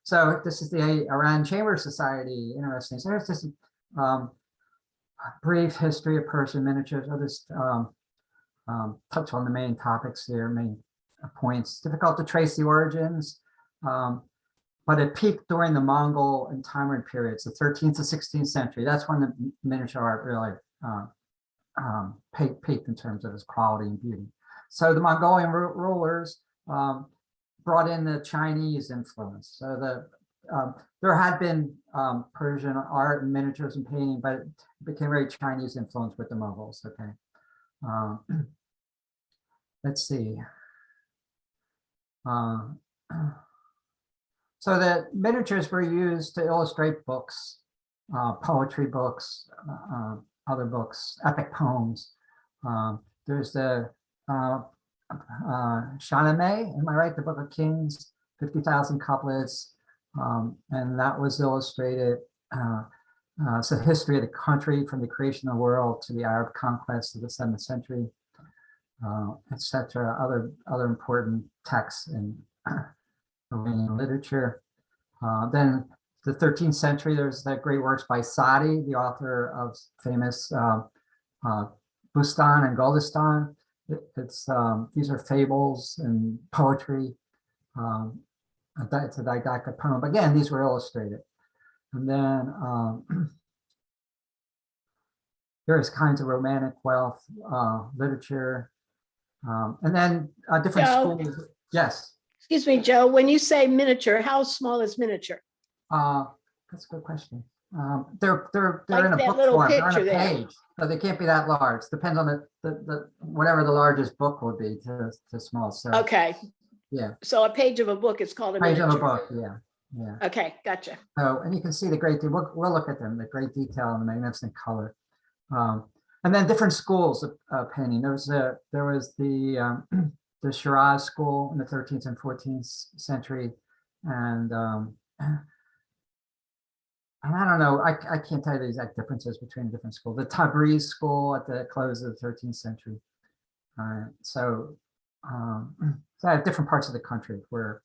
So this is the Iran Chamber Society. Interesting. So there's this brief history of Persian miniatures. I'll just touch on the main topics here, main points. Difficult to trace the origins, but it peaked during the Mongol and Timurid periods, the 13th to 16th century. That's when the miniature art really peaked in terms of its quality and beauty. So the Mongolian rulers brought in the Chinese influence. So there had been Persian art and miniatures and painting, but it became very Chinese influence with the Mongols. Okay, let's see. So the miniatures were used to illustrate books, poetry books, other books, epic poems. There's the Shahnameh, am I right? The Book of Kings, 50,000 couplets, and that was illustrated. It's a history of the country from the creation of the world to the Arab conquest of the 7th century, etc. Other important texts in Iranian literature. Then the 13th century, there's the great works by Zadeh, the author of famous Bustan and Gulistan. These are fables and poetry. It's a didactic poem. Again, these were illustrated. And then various kinds of romantic wealth, literature. And then different schools. Yes. Excuse me, Joe, when you say miniature, how small is miniature? That's a good question. They're Like in a that book little form. They're on a picture there. page, so they can't be that large. Depends on the whatever the largest book would be to small. So Okay. yeah. So a page of a book is called a Page miniature. of a book. Yeah. Yeah. Okay, gotcha. So, and you can see the great, we'll look at them, the great detail and the magnificent color. And then different schools of painting. There was the Shiraz School in the 13th and 14th century. And I don't know, I can't tell you the exact differences between the different schools. The Tabriz School at the close of the 13th century. So I have different parts of the country where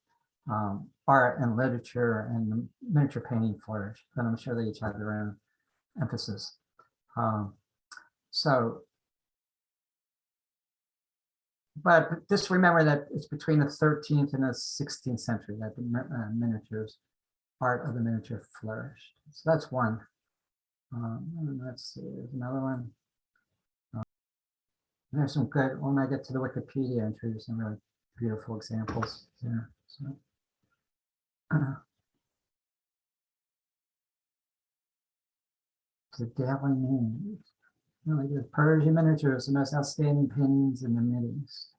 art and literature and miniature painting flourish, and I'm sure they each have their own emphasis. But just remember that it's between the 13th and the 16th century that the miniatures, art of the miniature flourished. So that's one. Let's see, there's another one. There's some good, when I get to the Wikipedia entry, there's some really beautiful examples there. So, the daily names. Really good. Persian miniatures, the most outstanding paintings in the Middle East.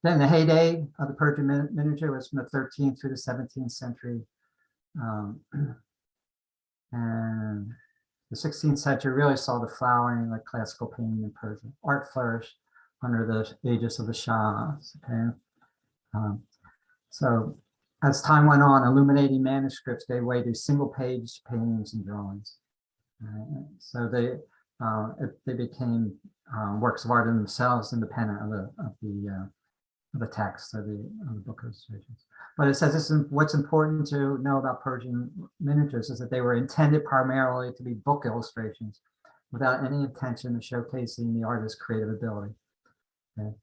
Then the heyday of the Persian miniature was from the 13th through the 17th century. And the 16th century really saw the flowering of classical painting in Persia. Art flourished under the aegis of the Shahs. Okay, so as time went on, illuminating manuscripts gave way to single-page paintings and drawings. So they became works of art in themselves, independent of the text of the book illustrations. But it says this is what's important to know about Persian miniatures is that they were intended primarily to be book illustrations without any intention of showcasing the artist's creative ability. Okay.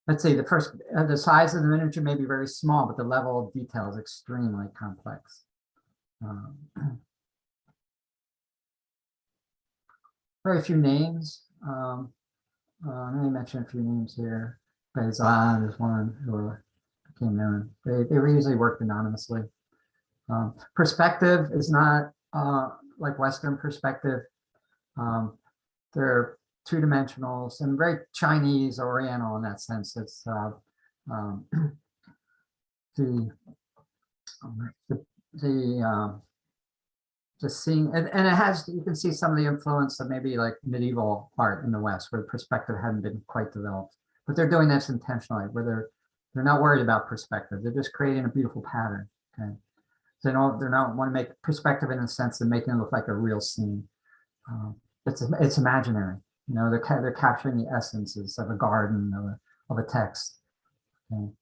Let's see, the size of the miniature may be very small, but the level of detail is extremely complex. Very few names. Let me mention a few names here. Bezad is one who became known. They usually worked anonymously. Perspective is not like Western perspective. They're two-dimensional and very Chinese Oriental in that sense. It's just seeing, and it has, you can see some of the influence of maybe like medieval art in the West where perspective hadn't been quite developed, but they're doing this intentionally where they're not worried about perspective. They're just creating a beautiful pattern. Okay, so they're not want to make perspective in a sense of making it look like a real scene. it's imaginary. You know, they're capturing the essences of a garden of a text. Okay.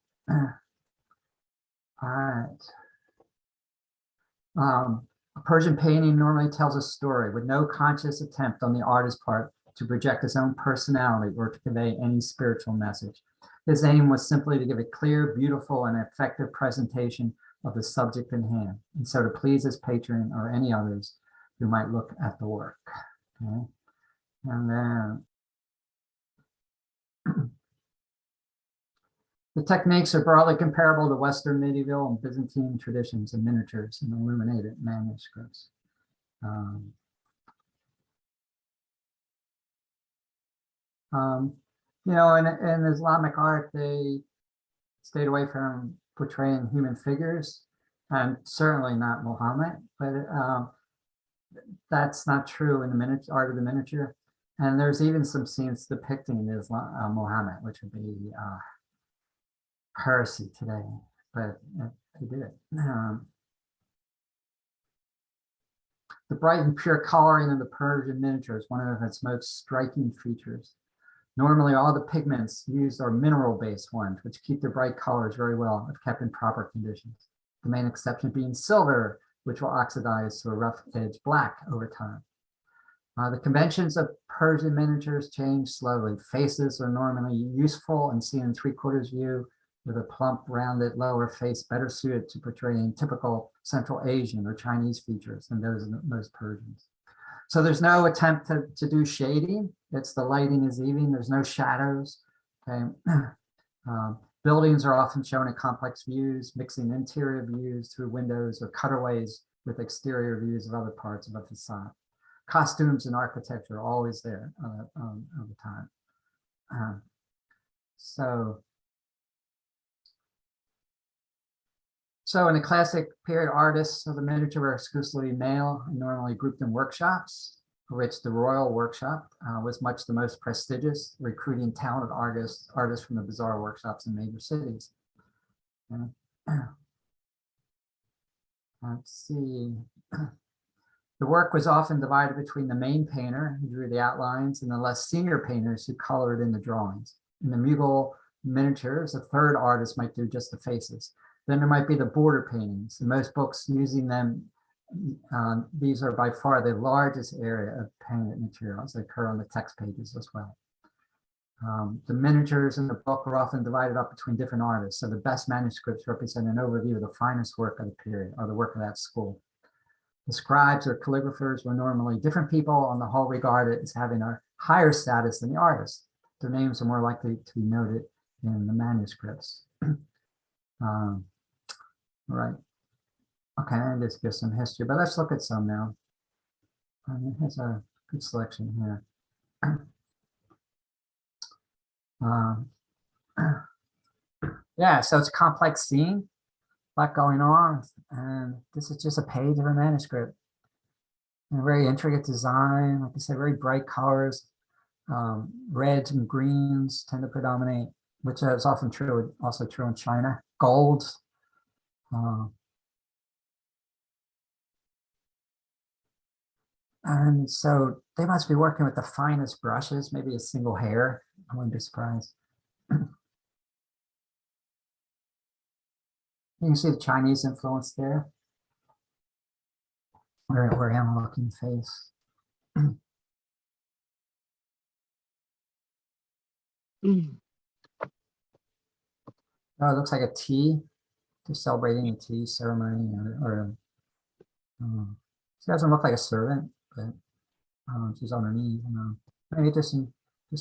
All right. A Persian painting normally tells a story with no conscious attempt on the artist's part to project his own personality or to convey any spiritual message. His aim was simply to give a clear, beautiful, and effective presentation of the subject in hand, and so to please his patron or any others who might look at the work. Okay. And then the techniques are broadly comparable to Western medieval and Byzantine traditions in miniatures and illuminated manuscripts. You know, in Islamic art, they stayed away from portraying human figures, and certainly not Muhammad, but that's not true in the art of the miniature. And there's even some scenes depicting Islam, Muhammad, which would be heresy today, but they did it. The bright and pure coloring of the Persian miniature is one of its most striking features. Normally, all the pigments used are mineral-based ones, which keep their bright colors very well if kept in proper conditions. The main exception being silver, which will oxidize to a rough edge black over time. The conventions of Persian miniatures change slowly. Faces are normally useful and seen in three-quarters view, with a plump, rounded lower face better suited to portraying typical Central Asian or Chinese features than those of most Persians. So there's no attempt to do shading. It's the lighting is even. There's no shadows. Okay. Buildings are often shown in complex views, mixing interior views through windows or cutaways with exterior views of other parts of a facade. Costumes and architecture are always there all the time. So in the classic period, artists of the miniature were exclusively male and normally grouped in workshops, for which the Royal Workshop was much the most prestigious, recruiting talented artists from the bazaar workshops in major cities. Let's see. The work was often divided between the main painter, who drew the outlines, and the less senior painters who colored in the drawings. In the Mughal miniatures, a third artist might do just the faces. Then there might be the border paintings. In most books using them, these are by far the largest area of painted materials that occur on the text pages as well. The miniatures in the book are often divided up between different artists. So the best manuscripts represent an overview of the finest work of the period or the work of that school. The scribes or calligraphers were normally different people, on the whole regarded as having a higher status than the artists. Their names are more likely to be noted in the manuscripts. Right. Okay, and this gives some history, but let's look at some now. Here's a good selection here. Yeah, so it's a complex scene, a lot going on, and this is just a page of a manuscript. And a very intricate design, like I said, very bright colors. Reds and greens tend to predominate, which is often true, also true in China. Golds. And so they must be working with the finest brushes, maybe a single hair. I wouldn't be surprised. You can see the Chinese influence there. Oriental looking face. Oh, it looks like a tea. They're celebrating a tea ceremony, she doesn't look like a servant, but she's underneath. Maybe just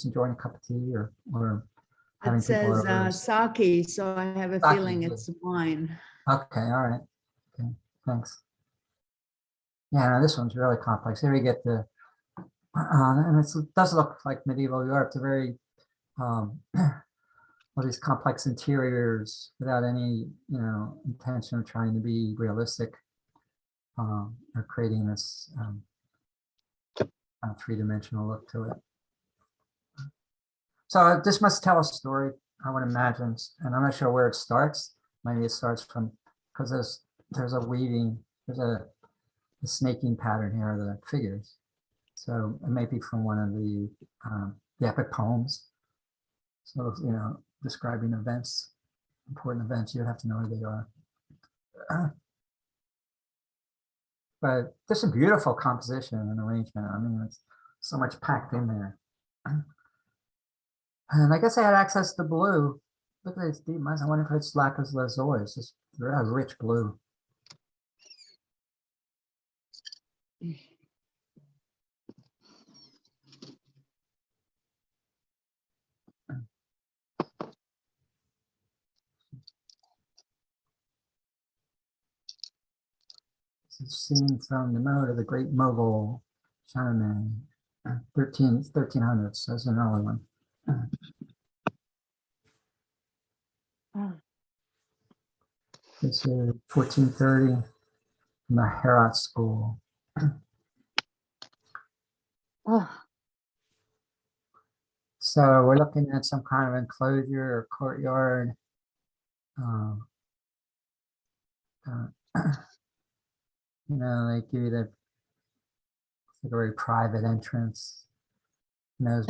enjoying a cup of tea or having It says sake, so I have a feeling it's wine. Okay, all right. Okay, thanks. Yeah, no, this one's really complex. Here we get the, and it does look like medieval Europe. It's a very all these complex interiors without any, intention of trying to be realistic, or creating this three-dimensional look to it. So this must tell a story, I would imagine, and I'm not sure where it starts. Maybe it starts from, because there's a weaving, there's a snaking pattern here of the figures. So it may be from one of the epic poems. So, you know, describing events, important events, you have to know where they are. But this is a beautiful composition and arrangement. I mean, it's so much packed in there. And I guess I had access to blue. Look at these deep mines. I wonder if it's lapis lazuli. It's just a rich blue. This is seen from the mode of the Great Mogul, Shahnameh, 1300s. That's an early one. This is 1430 from the Shiraz School. So we're looking at some kind of enclosure or courtyard. You know, they give you the very private entrance. You know,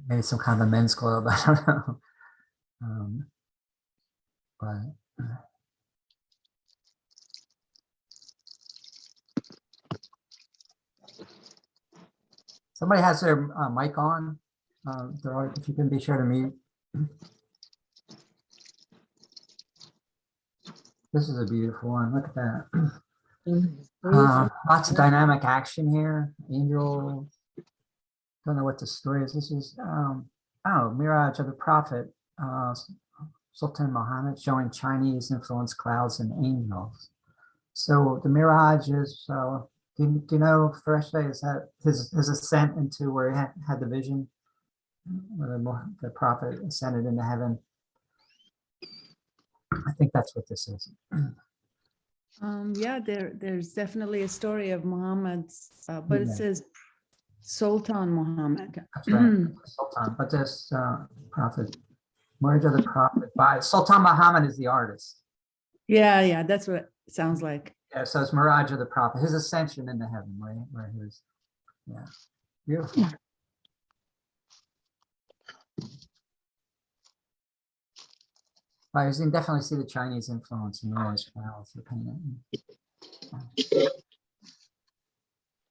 maybe some kind of a men's club. I don't know. But somebody has their mic on. If you can be sure to mute. This is a beautiful one. Look at that. Lots of dynamic action here. Angels. Don't know what the story is. This is Mirage of the Prophet, Sultan Muhammad, showing Chinese influenced clouds and angels. So the Mirage is, do you know, Fereshte, is that his ascent into where he had the vision, where the prophet ascended into heaven? I think that's what this is. Yeah, there's definitely a story of Muhammad's, but it says Sultan Muhammad. That's right, Sultan. But this prophet, Mirage of the Prophet by Sultan Muhammad is the artist. Yeah, that's what it sounds like. Yeah, so it's Mirage of the Prophet, his ascension into heaven, where he was. Yeah, beautiful. You can definitely see the Chinese influence in those styles.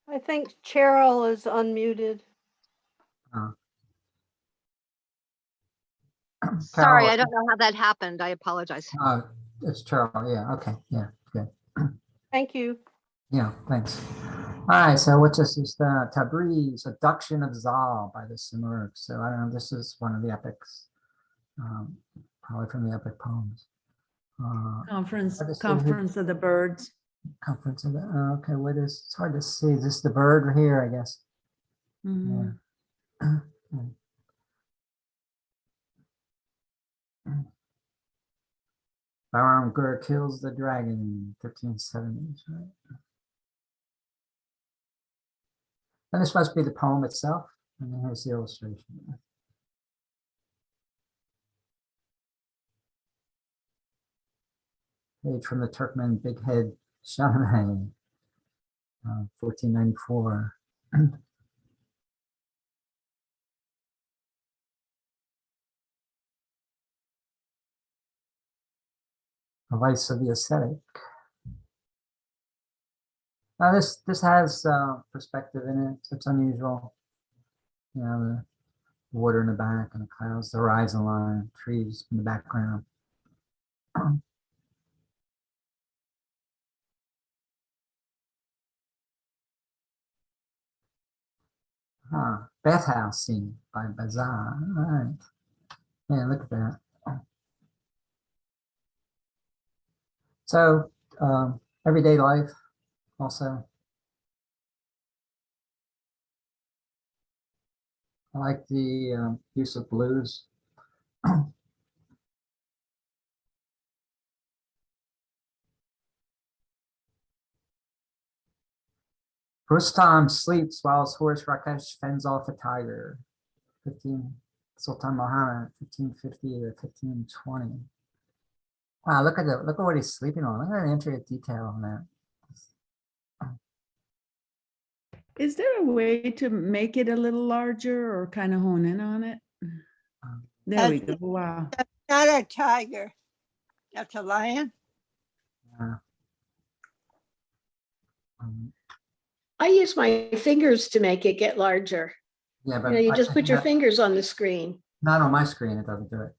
I think Cheryl is unmuted. Sorry, Carol, I don't know how that happened. I apologize. it's Cheryl. Yeah. Okay. Yeah. Good. Thank you. Yeah. Thanks. All right. So what's this? Is the Tabriz, Abduction of Zal by the Simurg. So I don't know. This is one of the epics, probably from the epic poems. Conference of the Birds. Conference of the. Okay. What is? It's hard to see. Is this the bird here? I guess. Mm. Yeah. Bahram Gur kills the dragon, 1570s, right? And this must be the poem itself. And then here's the illustration. Page from the Turkmen Big Head Shahnameh, 1494. A Vice of the Ascetic. Now this has perspective in it, so it's unusual. You know, the water in the back and the clouds, the horizon line, trees in the background. Bathhouse scene by Bazaar. All right. Yeah, look at that. So everyday life also. I like the use of blues. Rustam sleeps while his horse Rakesh fends off a tiger. Sultan Muhammad, 1550 to 1520. Wow, look at what he's sleeping on. Look at the entry of detail on that. Is there a way to make it a little larger or kind of hone in on it? There we go. Wow. That's not a tiger. That's a lion. I use my fingers to make it get larger. Yeah, You but know, you I just think put your that- fingers on the screen. Not on my screen, it doesn't do it.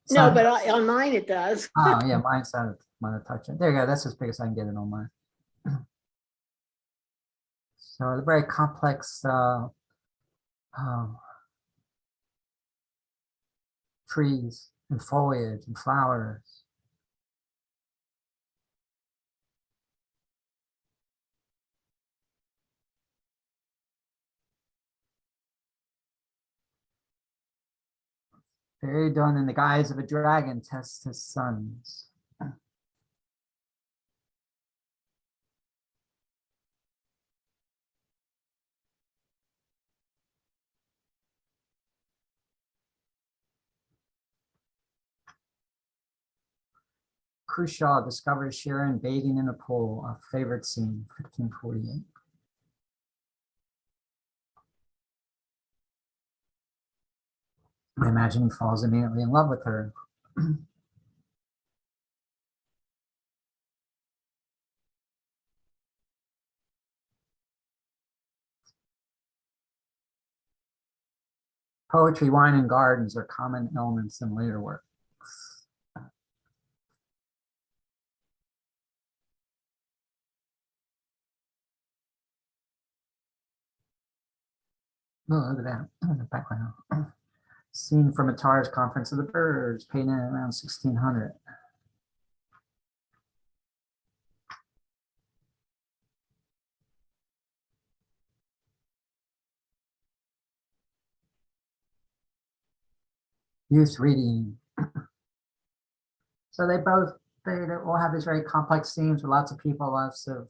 It's No, not- but on mine it does. Oh, yeah, mine's not, mine touch it. There you go, that's as big as I can get it on mine. So the very complex trees and foliage and flowers. Very done in the guise of a dragon tests his sons. Khrushchev discovers Sharon bathing in a pool, a favorite scene, 1548. I imagine he falls immediately in love with her. Poetry, wine, and gardens are common elements in later works. Oh, look at that in the background. Scene from Attar's Conference of the Birds, painted around 1600. Youth reading. So they all have these very complex themes with lots of people, lots of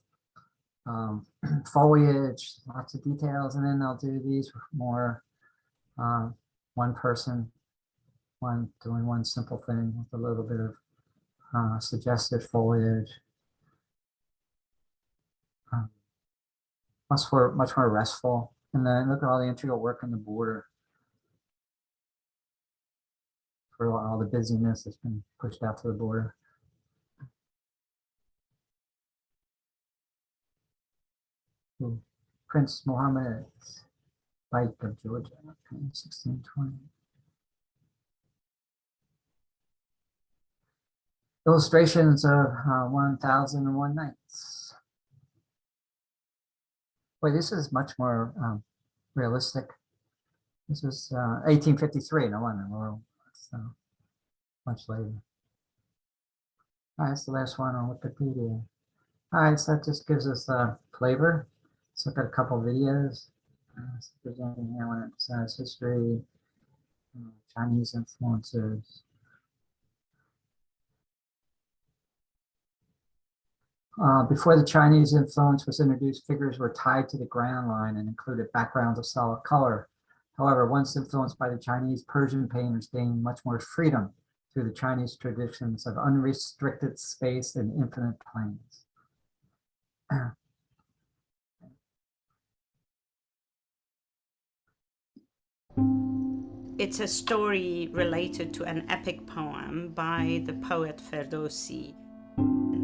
foliage, lots of details, and then they'll do these with more one person, doing one simple thing with a little bit of suggested foliage. Much more restful. And then look at all the integral work in the border. For all the busyness that's been pushed out to the border. Ooh. Prince Mohammed's Bike of Georgia, 1620. Illustrations of 1001 Nights. Boy, this is much more realistic. This is 1853, no wonder, well, so much later. All right, that's the last one on Wikipedia. All right, so that just gives us a flavor. Let's look at a couple videos. See if there's anything here I want to emphasize. History, Chinese influences. Before the Chinese influence was introduced, figures were tied to the ground line and included backgrounds of solid color. However, once influenced by the Chinese, Persian painters gained much more freedom through the Chinese traditions of unrestricted space and infinite planes. It's a story related to an epic poem by the poet Ferdowsi.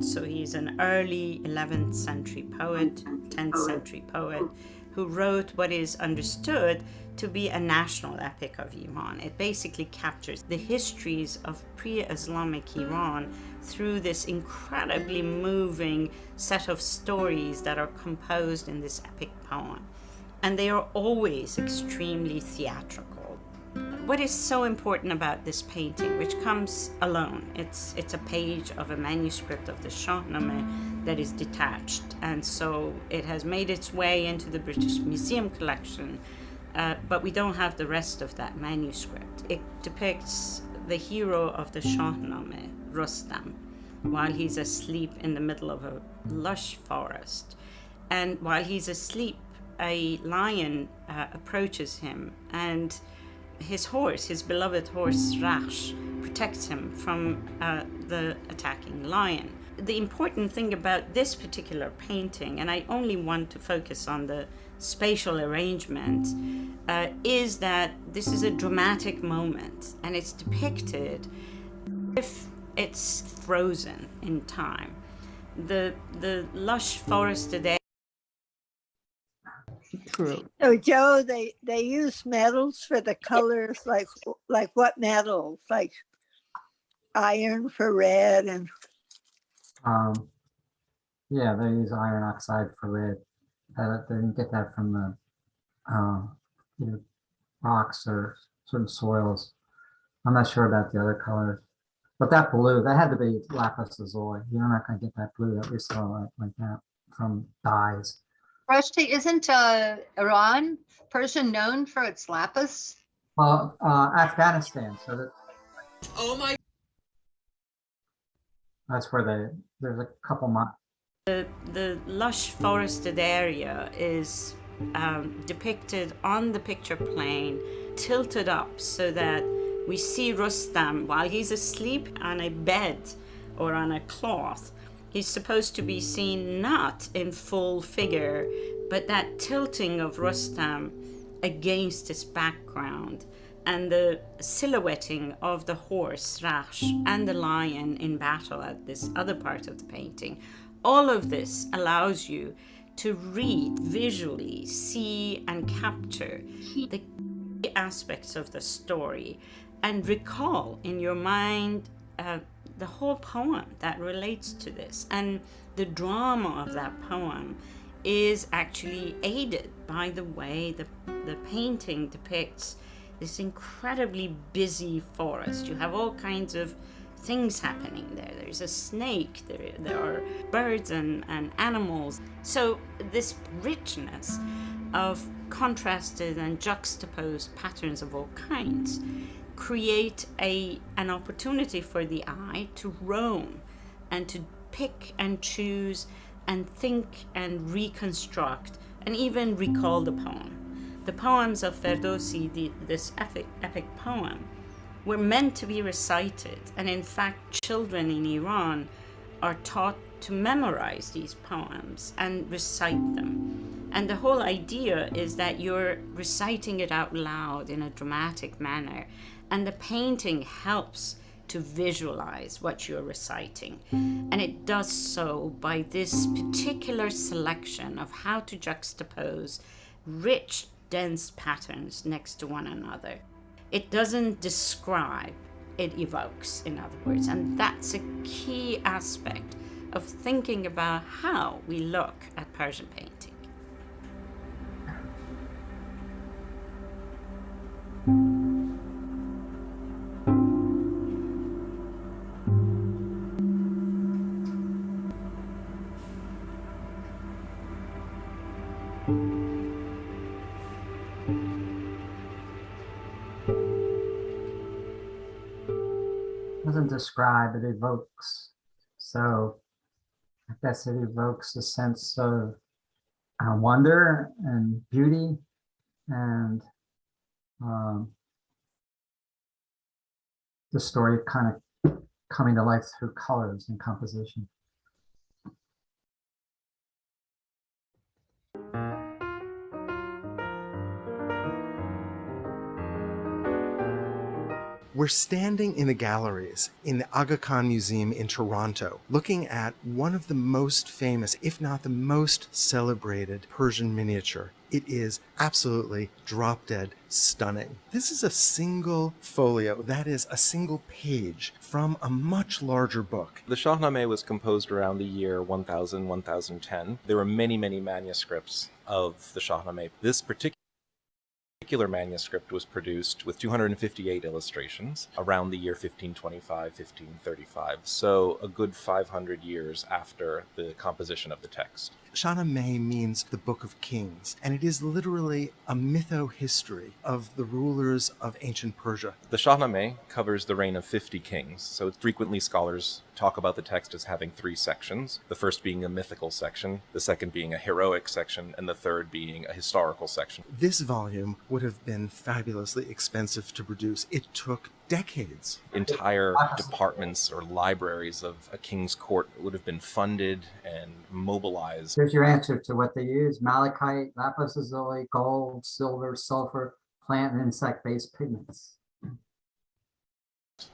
So he's an early 11th century poet, 10th century poet, who wrote what is understood to be a national epic of Iran. It basically captures the histories of pre-Islamic Iran through this incredibly moving set of stories that are composed in this epic poem. And they are always extremely theatrical. What is so important about this painting, which comes alone, it's a page of a manuscript of the Shahnameh that is detached, and so it has made its way into the British Museum collection, but we don't have the rest of that manuscript. It depicts the hero of the Shahnameh, Rustam, while he's asleep in the middle of a lush forest. And while he's asleep, a lion approaches him, and his horse, his beloved horse Rakhsh, protects him from the attacking lion. The important thing about this particular painting, and I only want to focus on the spatial arrangement is that this is a dramatic moment, and it's depicted if it's frozen in time. The lush forested area. True. So Joe, they use metals for the colors, like what metals? Like iron for red and Yeah, they use iron oxide for red. They didn't get that from the rocks or certain soils. I'm not sure about the other colors, but that blue, that had to be lapis lazuli. You're not going to get that blue that we saw like that from dyes. Rusty, isn't Iran, Persian known for its lapis? Well, Afghanistan. So that. Oh my. That's where there's a couple months. The lush forested area is depicted on the picture plane, tilted up so that we see Rustam while he's asleep on a bed or on a cloth. He's supposed to be seen not in full figure, but that tilting of Rustam against his background, and the silhouetting of the horse, Rash, and the lion in battle at this other part of the painting. All of this allows you to read, visually, see, and capture the key aspects of the story and recall in your mind the whole poem that relates to this. And the drama of that poem is actually aided by the way the painting depicts this incredibly busy forest. You have all kinds of things happening there. There's a snake, there are birds and animals. So this richness of contrasted and juxtaposed patterns of all kinds create an opportunity for the eye to roam and to pick and choose and think and reconstruct and even recall the poem. The poems of Ferdowsi, this epic poem, were meant to be recited, and in fact children in Iran are taught to memorize these poems and recite them. And the whole idea is that you're reciting it out loud in a dramatic manner, and the painting helps to visualize what you're reciting. And it does so by this particular selection of how to juxtapose rich, dense patterns next to one another. It doesn't describe, it evokes, in other words. And that's a key aspect of thinking about how we look at Persian painting. Doesn't describe, it evokes. So I guess it evokes a sense of wonder and beauty and the story kind of coming to life through colors and composition. We're standing in the galleries in the Aga Khan Museum in Toronto, looking at one of the most famous, if not the most celebrated Persian miniature. It is absolutely drop-dead stunning. This is a single folio, that is a single page from a much larger book. The Shahnameh was composed around the year 1000, 1010. There were many, many manuscripts of the Shahnameh. This particular manuscript was produced with 258 illustrations around the year 1525, 1535, so a good 500 years after the composition of the text. Shahnameh means the Book of Kings, and it is literally a mytho-history of the rulers of ancient Persia. The Shahnameh covers the reign of 50 kings, so frequently scholars talk about the text as having three sections, the first being a mythical section, the second being a heroic section, and the third being a historical section. This volume would have been fabulously expensive to produce. It took decades. Entire departments or libraries of a king's court would have been funded and mobilized. Here's your answer to what they use: malachite, lapis lazuli, gold, silver, sulfur, plant and insect-based pigments.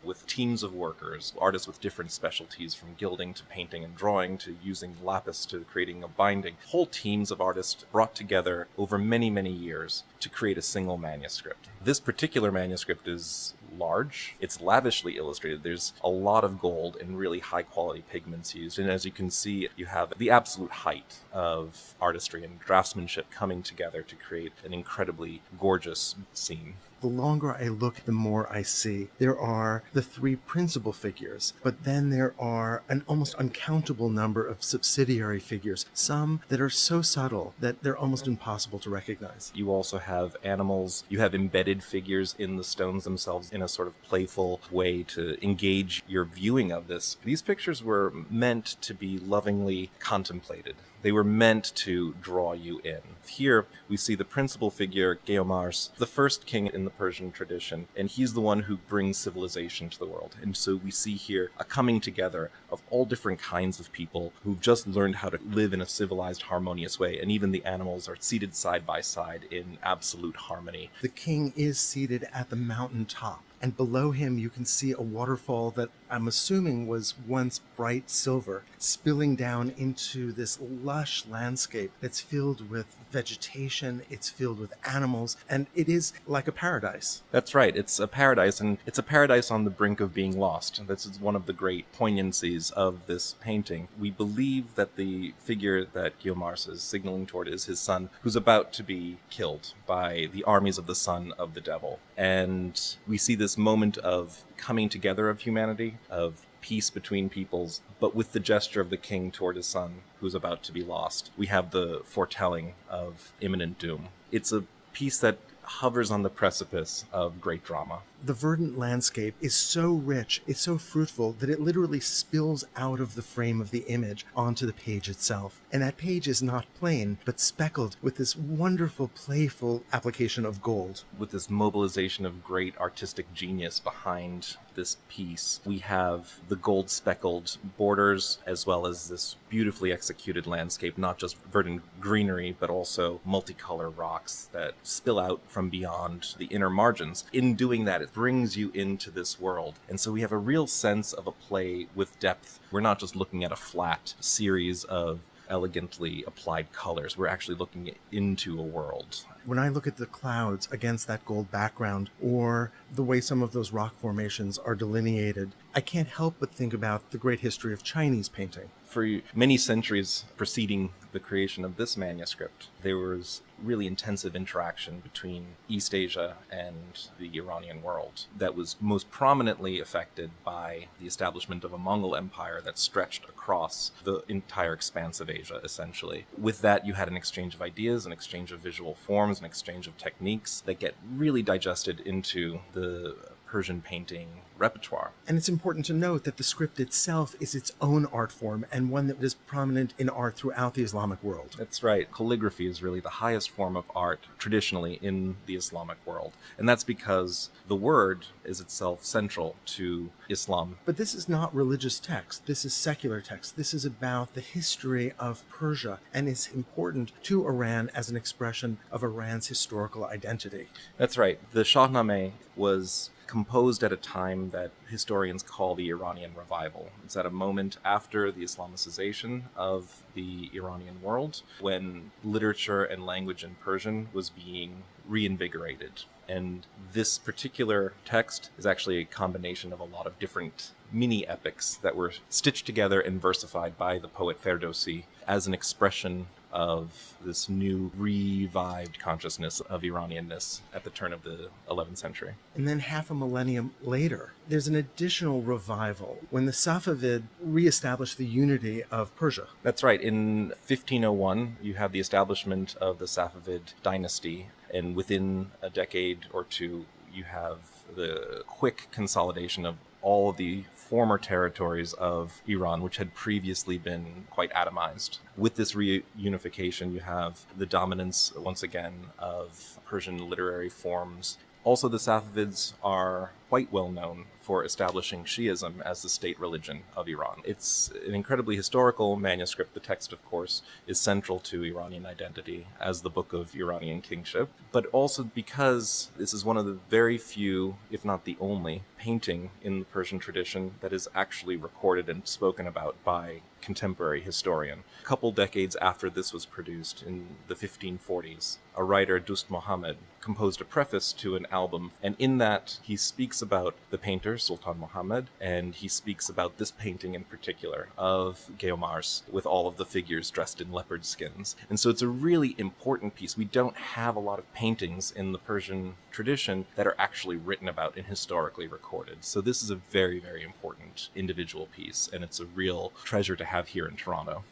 With teams of workers, artists with different specialties, from gilding to painting and drawing to using lapis to creating a binding. Whole teams of artists brought together over many, many years to create a single manuscript. This particular manuscript is large. It's lavishly illustrated. There's a lot of gold and really high quality pigments used. And as you can see, you have the absolute height of artistry and draftsmanship coming together to create an incredibly gorgeous scene. The longer I look, the more I see. There are the three principal figures, but then there are an almost uncountable number of subsidiary figures, some that are so subtle that they're almost impossible to recognize. You also have animals. You have embedded figures in the stones themselves in a sort of playful way to engage your viewing of this. These pictures were meant to be lovingly contemplated. They were meant to draw you in. Here we see the principal figure, Geomars, the first king in the Persian tradition, and he's the one who brings civilization to the world. And so we see here a coming together of all different kinds of people who've just learned how to live in a civilized, harmonious way, and even the animals are seated side by side in absolute harmony. The king is seated at the mountain top, and below him you can see a waterfall that I'm assuming was once bright silver, spilling down into this lush landscape that's filled with vegetation, it's filled with animals, and it is like a paradise. That's right, it's a paradise, and it's a paradise on the brink of being lost. This is one of the great poignancies of this painting. We believe that the figure that Geomars is signaling toward is his son, who's about to be killed by the armies of the son of the devil. And we see this moment of coming together of humanity, of peace between peoples, but with the gesture of the king toward his son, who's about to be lost. We have the foretelling of imminent doom. It's a piece that hovers on the precipice of great drama. The verdant landscape is so rich, it's so fruitful, that it literally spills out of the frame of the image onto the page itself. And that page is not plain, but speckled with this wonderful, playful application of gold. With this mobilization of great artistic genius behind this piece, we have the gold speckled borders as well as this beautifully executed landscape, not just verdant greenery, but also multicolor rocks that spill out from beyond the inner margins. In doing that, it brings you into this world. And so we have a real sense of a play with depth. We're not just looking at a flat series of elegantly applied colors. We're actually looking into a world. When I look at the clouds against that gold background, or the way some of those rock formations are delineated, I can't help but think about the great history of Chinese painting. For many centuries preceding the creation of this manuscript, there was really intensive interaction between East Asia and the Iranian world that was most prominently affected by the establishment of a Mongol empire that stretched across the entire expanse of Asia, essentially. With that, you had an exchange of ideas, an exchange of visual forms, an exchange of techniques that get really digested into the Persian painting repertoire. And it's important to note that the script itself is its own art form, and one that is prominent in art throughout the Islamic world. That's right. Calligraphy is really the highest form of art traditionally in the Islamic world. And that's because the word is itself central to Islam. But this is not religious text. This is secular text. This is about the history of Persia, and is important to Iran as an expression of Iran's historical identity. That's right. The Shahnameh was composed at a time that historians call the Iranian Revival. It's at a moment after the Islamicization of the Iranian world, when literature and language in Persian was being reinvigorated. And this particular text is actually a combination of a lot of different mini epics that were stitched together and versified by the poet Ferdowsi as an expression of this new revived consciousness of Iranianness at the turn of the 11th century. And then half a millennium later, there's an additional revival when the Safavid reestablished the unity of Persia. That's right. In 1501, you have the establishment of the Safavid dynasty, and within a decade or two, you have the quick consolidation of all of the former territories of Iran, which had previously been quite atomized. With this reunification, you have the dominance, once again, of Persian literary forms Also, the Safavids are quite well known for establishing Shi'ism as the state religion of Iran. It's an incredibly historical manuscript. The text, of course, is central to Iranian identity as the book of Iranian kingship, but also because this is one of the very few, if not the only, painting in the Persian tradition that is actually recorded and spoken about by contemporary historian. A couple decades after this was produced, in the 1540s, a writer, Dust Mohammed, composed a preface to an album, and in that he speaks about the painter, Sultan Mohammed, and he speaks about this painting in particular of Geomars with all of the figures dressed in leopard skins. And so it's a really important piece. We don't have a lot of paintings in the Persian tradition that are actually written about and historically recorded. So this is a very, very important individual piece, and it's a real treasure to have here in Toronto.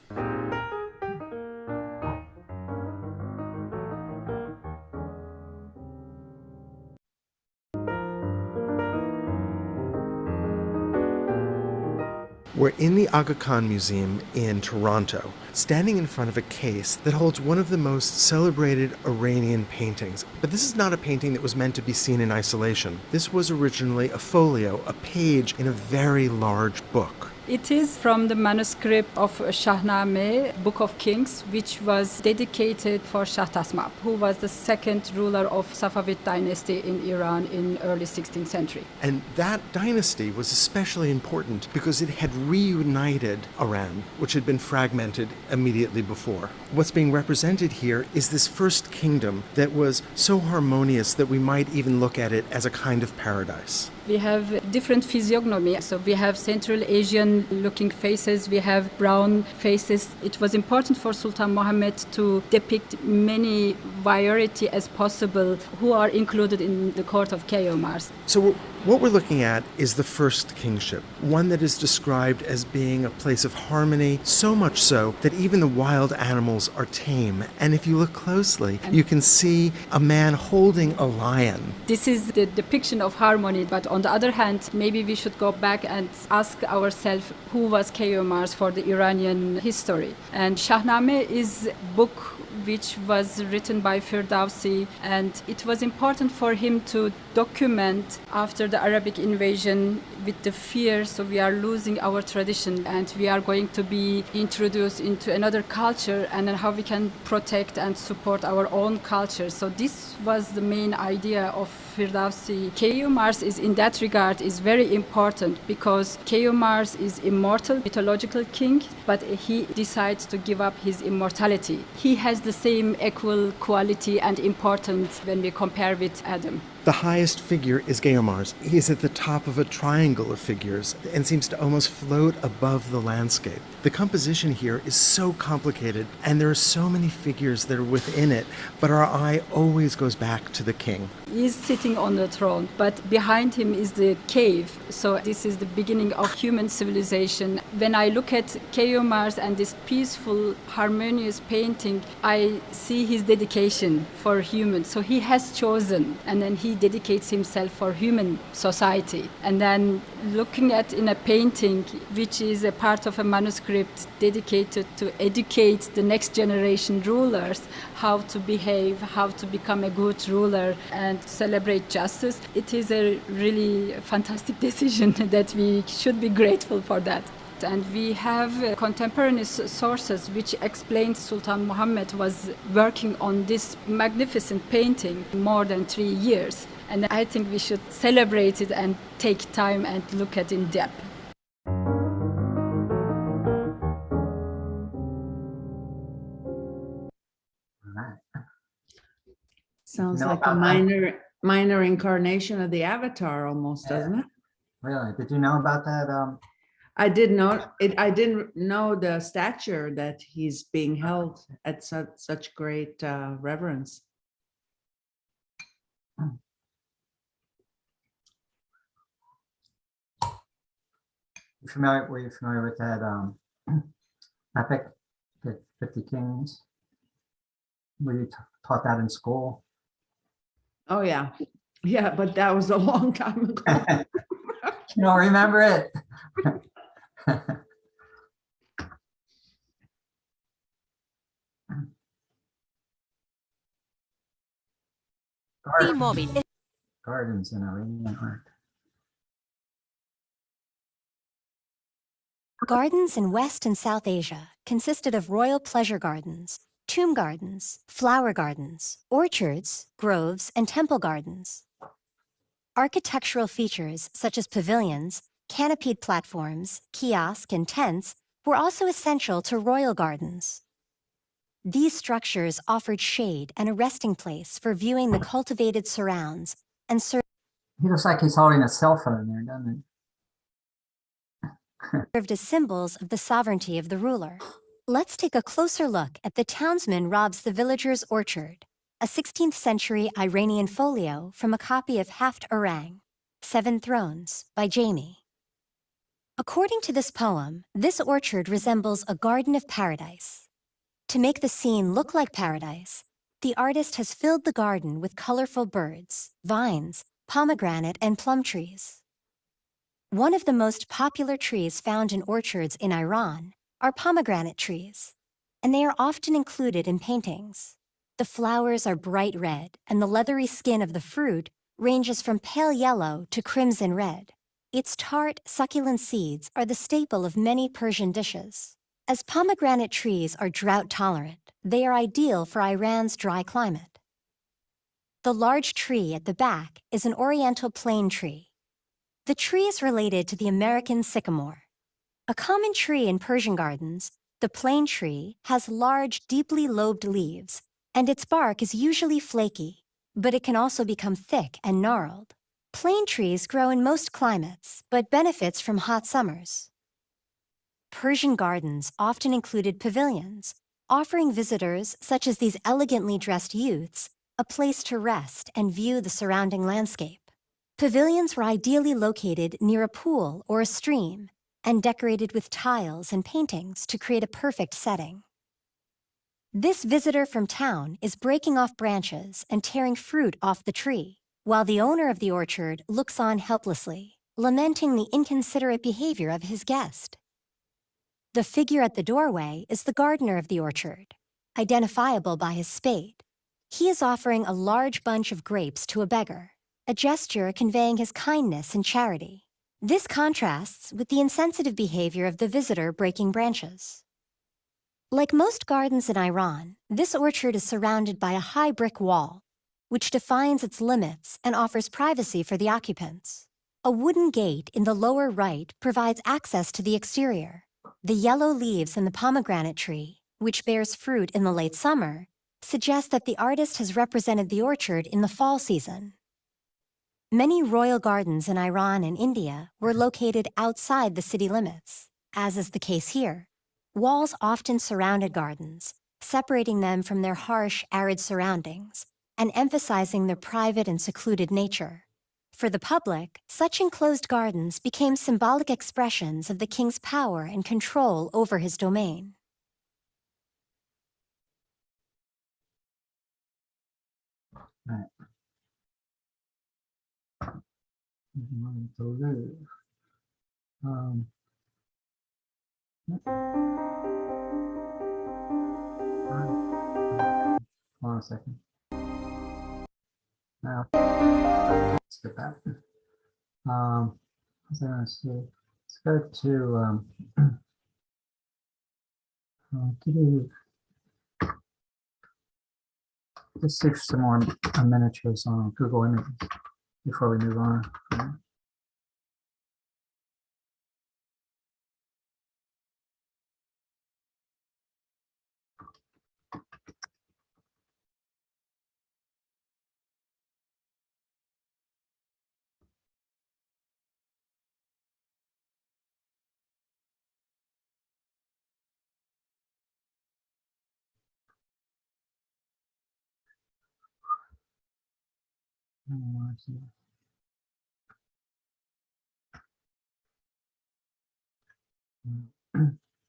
We're in the Aga Khan Museum in Toronto, standing in front of a case that holds one of the most celebrated Iranian paintings. But this is not a painting that was meant to be seen in isolation. This was originally a folio, a page in a very large book. It is from the manuscript of Shahnameh, Book of Kings, which was dedicated for Shah Tasmab, who was the second ruler of Safavid dynasty in Iran in early 16th century. And that dynasty was especially important because it had reunited Iran, which had been fragmented immediately before. What's being represented here is this first kingdom that was so harmonious that we might even look at it as a kind of paradise. We have different physiognomy. So we have Central Asian looking faces, we have brown faces. It was important for Sultan Mohammed to depict many variety as possible who are included in the court of Geomars. So what we're looking at is the first kingship, one that is described as being a place of harmony, so much so that even the wild animals are tame. And if you look closely, you can see a man holding a lion. This is the depiction of harmony, but on the other hand, maybe we should go back and ask ourselves who was Geomars for the Iranian history. And Shahnameh is a book which was written by Firdausi, and it was important for him to document after the Arabic invasion with the fear, so we are losing our tradition and we are going to be introduced into another culture, and then how we can protect and support our own culture. So this was the main idea of Firdausi. Geomars is in that regard is very important because Geomars is immortal mythological king, but he decides to give up his immortality. He has the same equal quality and importance when we compare with Adam. The highest figure is Geomars. He is at the top of a triangle of figures and seems to almost float above the landscape. The composition here is so complicated, and there are so many figures that are within it, but our eye always goes back to the king. He's sitting on the throne, but behind him is the cave. So this is the beginning of human civilization. When I look at Geomars and this peaceful, harmonious painting, I see his dedication for humans. So he has chosen, and then he dedicates himself for human society. And then looking at in a painting, which is a part of a manuscript dedicated to educate the next generation rulers how to behave, how to become a good ruler and celebrate justice, it is a really fantastic decision that we should be grateful for that. And we have contemporaneous sources which explain Sultan Mohammed was working on this magnificent painting more than 3 years. And I think we should celebrate it and take time and look at it in depth. Sounds know like a about that? minor incarnation of the Avatar almost, doesn't it? Really? Did you know about that? I did not. I didn't know the stature that he's being held at such great reverence. Were you familiar with that epic, the 50 Kings? Were you taught that in school? Oh yeah, yeah, but that was a long time ago. You don't remember it? Gardens in Iranian art. Gardens in West and South Asia consisted of royal pleasure gardens, tomb gardens, flower gardens, orchards, groves, and temple gardens. Architectural features such as pavilions, canopied platforms, kiosks, and tents were also essential to royal gardens. These structures offered shade and a resting place for viewing the cultivated surrounds and He looks like he's holding a cell phone there, doesn't served as symbols of the sovereignty of the ruler. Let's take a closer look at The Townsman Robs the Villager's Orchard, a 16th century Iranian folio from a copy of Haft Orang, Seven Thrones, by Jamie. According to this poem, this orchard resembles a garden of paradise. To make the scene look like paradise, the artist has filled the garden with colorful birds, vines, pomegranate, and plum trees. One of the most popular trees found in orchards in Iran are pomegranate trees, and they are often included in paintings. The flowers are bright red, and the leathery skin of the fruit ranges from pale yellow to crimson red. Its tart, succulent seeds are the staple of many Persian dishes. As pomegranate trees are drought tolerant, they are ideal for Iran's dry climate. The large tree at the back is an oriental plane tree. The tree is related to the American sycamore. A common tree in Persian gardens, the plane tree has large, deeply lobed leaves, and its bark is usually flaky, but it can also become thick and gnarled. Plane trees grow in most climates, but benefits from hot summers. Persian gardens often included pavilions, offering visitors, such as these elegantly dressed youths, a place to rest and view the surrounding landscape. Pavilions were ideally located near a pool or a stream and decorated with tiles and paintings to create a perfect setting. This visitor from town is breaking off branches and tearing fruit off the tree, while the owner of the orchard looks on helplessly, lamenting the inconsiderate behavior of his guest. The figure at the doorway is the gardener of the orchard, identifiable by his spade. He is offering a large bunch of grapes to a beggar, a gesture conveying his kindness and charity. This contrasts with the insensitive behavior of the visitor breaking branches. Like most gardens in Iran, this orchard is surrounded by a high brick wall, which defines its limits and offers privacy for the occupants. A wooden gate in the lower right provides access to the exterior. The yellow leaves in the pomegranate tree, which bears fruit in the late summer, suggest that the artist has represented the orchard in the fall season. Many royal gardens in Iran and India were located outside the city limits, as is the case here. Walls often surrounded gardens, separating them from their harsh, arid surroundings and emphasizing their private and secluded nature. For the public, such enclosed gardens became symbolic expressions of the king's power and control over his domain. Right. To live. Hold on a second. Now, let's get back. What's I going to see? Let's go to let's see some more miniatures on Google Images before we move on.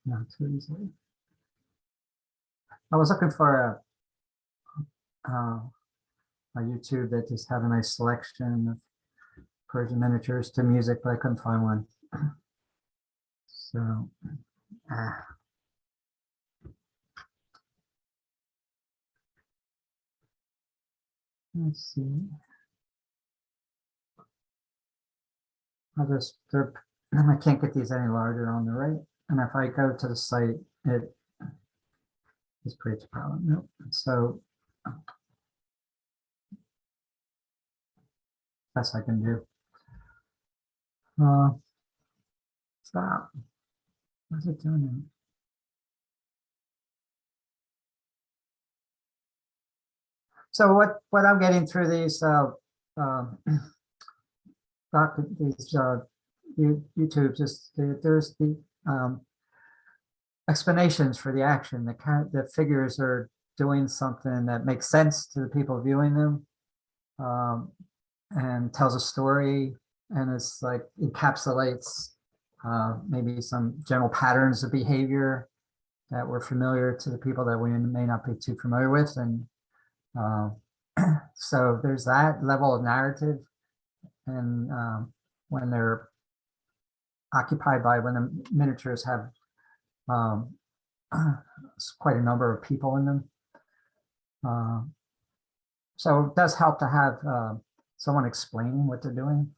Not too easily. I was looking for a YouTube that just had a nice selection of Persian miniatures to music, but I couldn't find one. So, let's see. I can't get these any larger on the right. And if I go to the site, it creates a problem. Nope. So best I can do. Stop. What's it doing? So what I'm getting through these YouTubes is there's the explanations for the action. The figures are doing something that makes sense to the people viewing them, and tells a story, and it's like encapsulates maybe some general patterns of behavior that were familiar to the people that we may not be too familiar with, and so there's that level of narrative, and when they're occupied by, when the miniatures have quite a number of people in them. So it does help to have someone explaining what they're doing.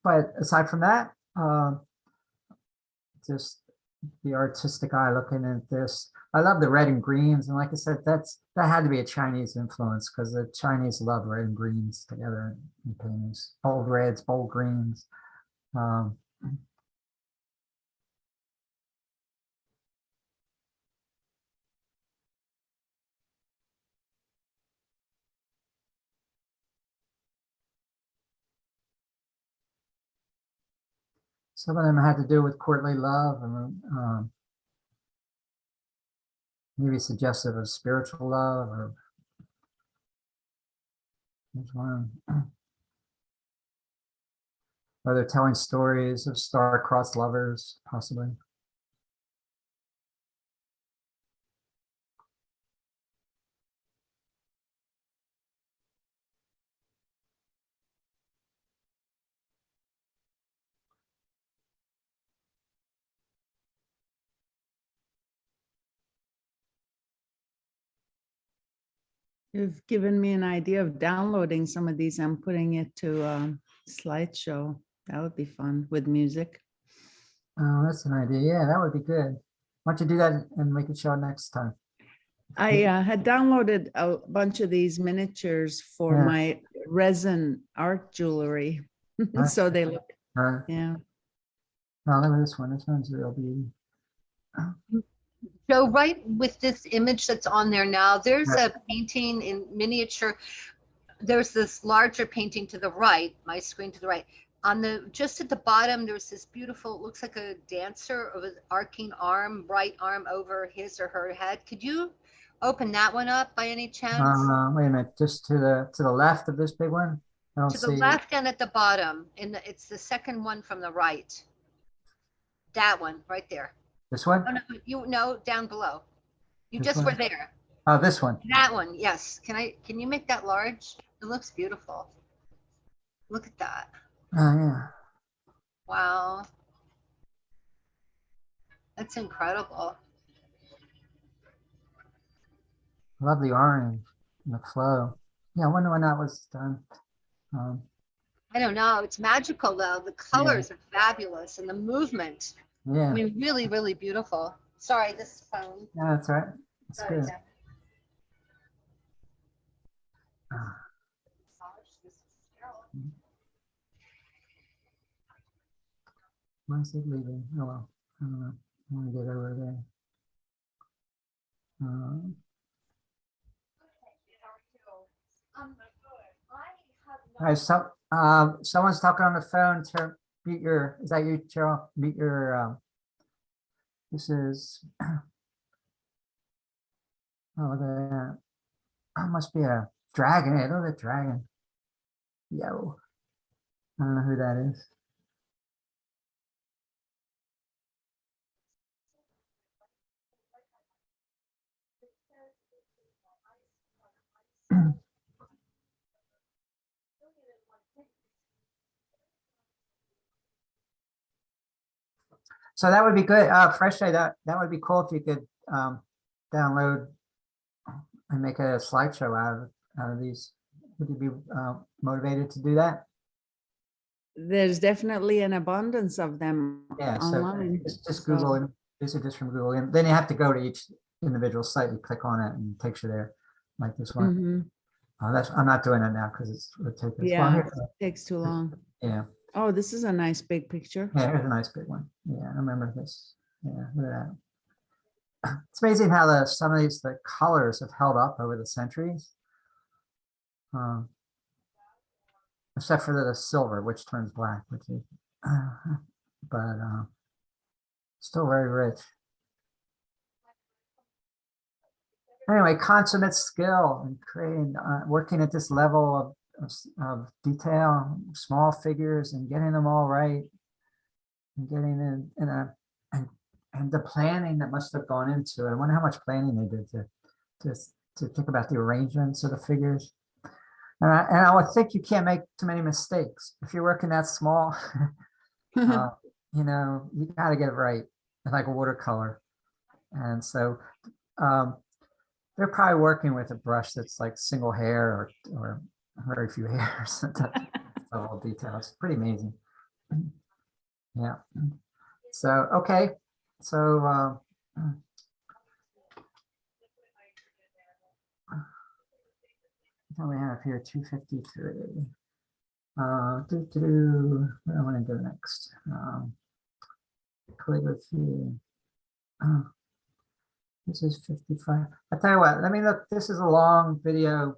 But aside from that, just the artistic eye looking at this. I love the red and greens, and like I said, that had to be a Chinese influence, because the Chinese love red and greens together in paintings. Bold reds, bold greens. Some of them had to do with courtly love, and maybe suggestive of spiritual love, or which one? Or they're telling stories of star-crossed lovers, possibly. You've given me an idea of downloading some of these and putting it to slideshow. That would be fun with music. Oh, that's an idea. Yeah, that would be good. Why don't you do that and we can show it next time? I had downloaded a bunch of these miniatures for Yeah. my resin art jewelry. So they look, yeah. Oh, look at this one. This one's real beauty. So right with this image that's on there now, there's Yeah. a painting in miniature. There's this larger painting to the right, my screen to the right. On the, just at the bottom, there's this beautiful, it looks like a dancer with an arcing arm, right arm over his or her head. Could you open that one up by any chance? Wait a minute, just to the left of this big one? I don't To the see. left and at the bottom, it's the second one from the right. That one right there. This one? Oh, no, you know, down below. You This just one? were there. Oh, this one. That one, yes. Can you make that large? It looks beautiful. Look at that. Oh, yeah. Wow. That's incredible. Love the orange and the flow. Yeah, I wonder when that was done. I don't know. It's magical though. The colors are fabulous and the movement. Yeah. I mean, really, really beautiful. Sorry, this phone. Yeah, that's right. That's Sorry, good. Jeff. Why is it leaving? Oh, well, I don't know. I want to get over there. All right, so someone's talking on the phone. Mute your, is that you, Cheryl? Mute your, this is, oh, look at that. Oh, must be a dragon. Hey, look at that dragon. Yo. I don't know who that is. So that would be good. Fresh Day, that would be cool if you could download and make a slideshow out of these. Would you be motivated to do that? there's definitely an abundance of them Yeah, so online. just so- Google it. These are just from Google. And then you have to go to each individual site. You click on it and it takes you there, like this one. Mhm. I'm not doing it now because it would take this. Yeah, it takes too long. Yeah. Oh, this is a nice big picture. Yeah, here's a nice big one. Yeah, I remember this. Yeah, look at that. It's amazing how some of the colors have held up over the centuries. Except for the silver, which turns black, which is, but still very rich. Anyway, consummate skill in creating, working at this level of detail, small figures, and getting them all right, and getting and the planning that must have gone into it. I wonder how much planning they did to think about the arrangements of the figures. And I would think you can't make too many mistakes if you're working that small. You know, you got to get it right, like a watercolor. And so they're probably working with a brush that's like single hair or very few hairs. Level detail. It's pretty amazing. Yeah. So okay. So what we have here 253. Where I want to go next. Calligraphy. This is 55. I tell you what, let me look. This is a long video.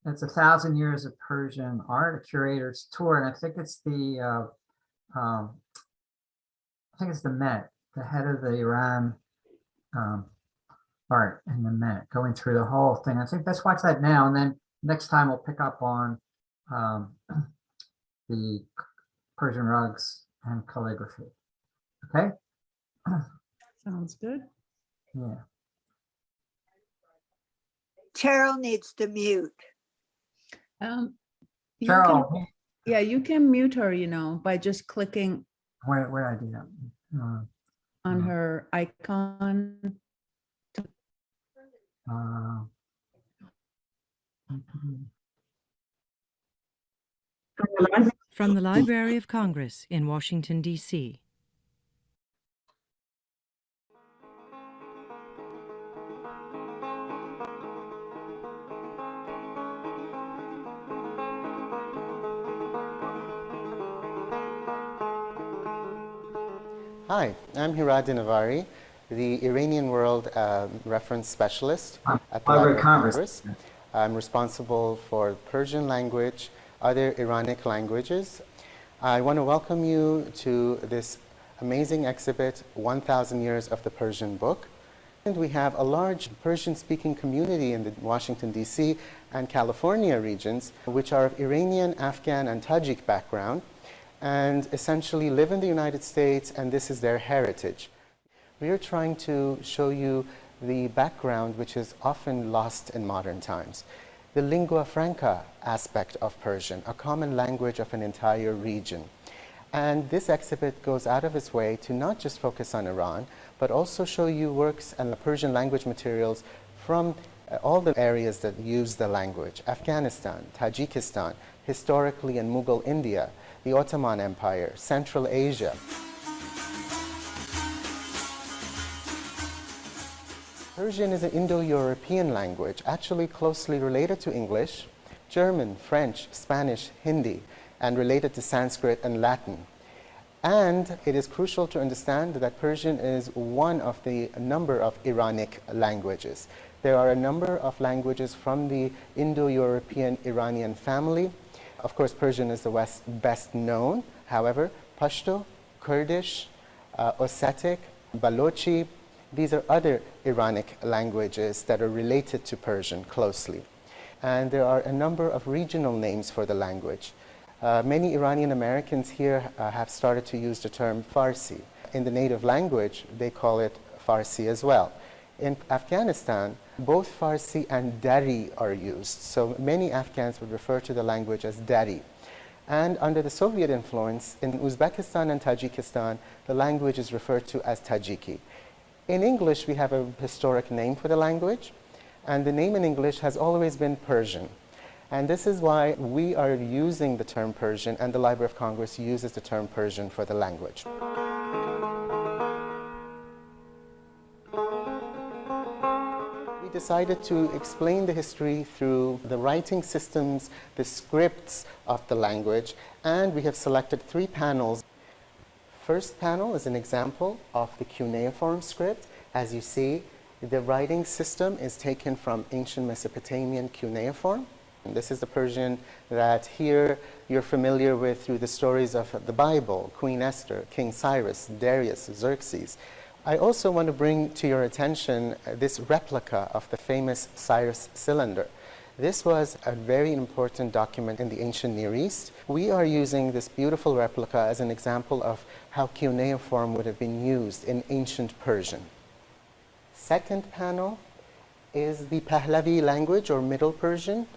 It's 1,000 years of Persian art, a curator's tour, and I think it's the Met, the head of the Iran art in the Met, going through the whole thing. I think let's watch that now, and then next time we'll pick up on the Persian rugs and calligraphy. Okay. Sounds good. Yeah. Cheryl needs to mute. You can- Cheryl, yeah, you can mute her, you know, by just clicking where I do that? on her icon. From the Library of Congress in Washington, D.C. Hi, I'm Shiraz School, the Iranian World Reference Specialist at the Library of Congress. I'm responsible for Persian language, other Iranic languages. I want to welcome you to this amazing exhibit, 1,000 Years of the Persian Book. And we have a large Persian-speaking community in the Washington, D.C. and California regions, which are of Iranian, Afghan, and Tajik background, and essentially live in the United States, and this is their heritage. We are trying to show you the background which is often lost in modern times. The lingua franca aspect of Persian, a common language of an entire region. And this exhibit goes out of its way to not just focus on Iran, but also show you works and Persian language materials from all the areas that use the language. Afghanistan, Tajikistan, historically in Mughal India, the Ottoman Empire, Central Asia. Persian is an Indo-European language, actually closely related to English, German, French, Spanish, Hindi, and related to Sanskrit and Latin. And it is crucial to understand that Persian is one of the number of Iranic languages. There are a number of languages from the Indo-European Iranian family. Of course, Persian is the best known. However, Pashto, Kurdish, Ossetic, Balochi, these are other Iranic languages that are related to Persian closely. And there are a number of regional names for the language. Many Iranian Americans here have started to use the term Farsi. In the native language, they call it Farsi as well. In Afghanistan, both Farsi and Dari are used. So many Afghans would refer to the language as Dari. And under the Soviet influence, in Uzbekistan and Tajikistan, the language is referred to as Tajiki. In English, we have a historic name for the language, and the name in English has always been Persian. And this is why we are using the term Persian, and the Library of Congress uses the term Persian for the language. We decided to explain the history through the writing systems, the scripts of the language, and we have selected 3 panels. First panel is an example of the Cuneiform Script. As you see, the writing system is taken from ancient Mesopotamian cuneiform. And this is the Persian that here you're familiar with through the stories of the Bible, Queen Esther, King Cyrus, Darius, Xerxes. I also want to bring to your attention this replica of the famous Cyrus Cylinder. This was a very important document in the ancient Near East. We are using this beautiful replica as an example of how cuneiform would have been used in ancient Persian. Second panel is the Pahlavi language, or Middle Persian.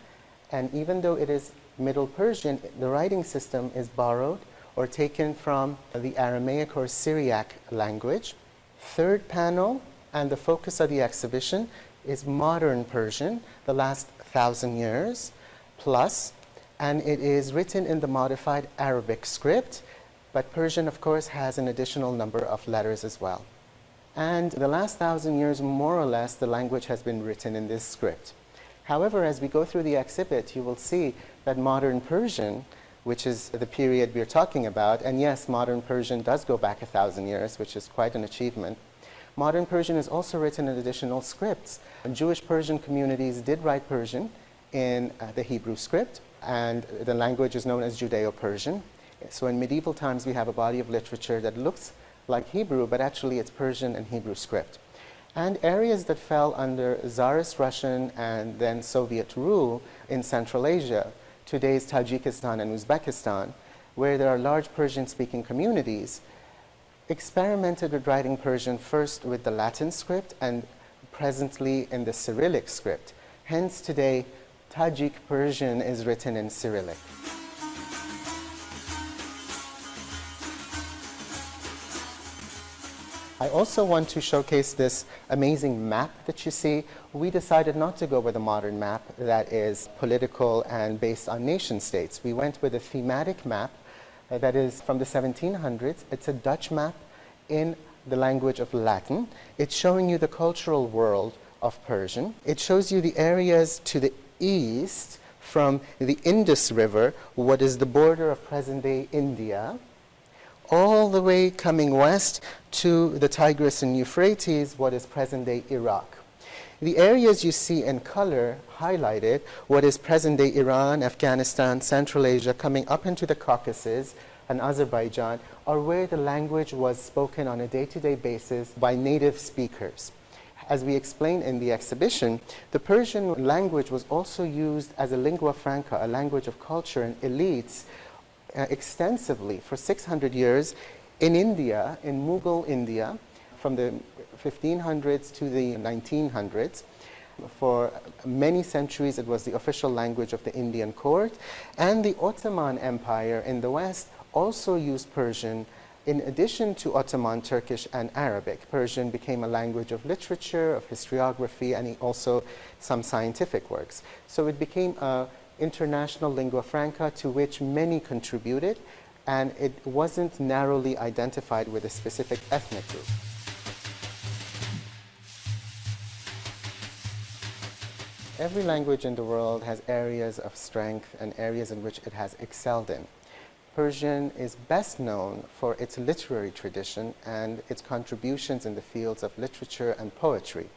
And even though it is Middle Persian, the writing system is borrowed or taken from the Aramaic or Syriac language. Third panel, and the focus of the exhibition, is modern Persian, the last 1,000 years plus, and it is written in the modified Arabic script, but Persian, of course, has an additional number of letters as well. And the last 1,000 years, more or less, the language has been written in this script. However, as we go through the exhibit, you will see that modern Persian, which is the period we're talking about, and yes, modern Persian does go back 1,000 years, which is quite an achievement. Modern Persian is also written in additional scripts. Jewish Persian communities did write Persian in the Hebrew script, and the language is known as Judeo-Persian. So in medieval times, we have a body of literature that looks like Hebrew, but actually it's Persian and Hebrew script. And areas that fell under Tsarist Russian and then Soviet rule in Central Asia, today's Tajikistan and Uzbekistan, where there are large Persian-speaking communities, experimented with writing Persian first with the Latin script and presently in the Cyrillic script. Hence today, Tajik Persian is written in Cyrillic. I also want to showcase this amazing map that you see. We decided not to go with a modern map that is political and based on nation states. We went with a thematic map that is from the 1700s. It's a Dutch map in the language of Latin. It's showing you the cultural world of Persian. It shows you the areas to the east from the Indus River, what is the border of present-day India, all the way coming west to the Tigris and Euphrates, what is present-day Iraq. The areas you see in color highlighted, what is present-day Iran, Afghanistan, Central Asia, coming up into the Caucasus and Azerbaijan, are where the language was spoken on a day-to-day basis by native speakers. As we explained in the exhibition, the Persian language was also used as a lingua franca, a language of culture and elites, extensively for 600 years in India, in Mughal India, from the 1500s to the 1900s. For many centuries, it was the official language of the Indian court, and the Ottoman Empire in the West also used Persian. In addition to Ottoman, Turkish, and Arabic, Persian became a language of literature, of historiography, and also some scientific works. So it became a international lingua franca to which many contributed, and it wasn't narrowly identified with a specific ethnic group. Every language in the world has areas of strength and areas in which it has excelled in. Persian is best known for its literary tradition and its contributions in the fields of literature and poetry.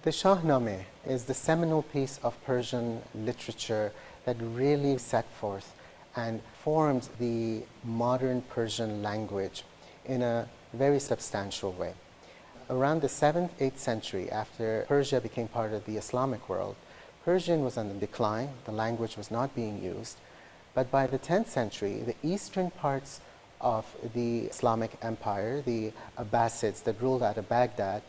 The Shahnameh is the seminal piece of Persian literature that really set forth and formed the modern Persian language in a very substantial way. Around the 7th, 8th century, after Persia became part of the Islamic world, Persian was on the decline, the language was not being used, but by the 10th century, the eastern parts of the Islamic Empire, the Abbasids that ruled out of Baghdad,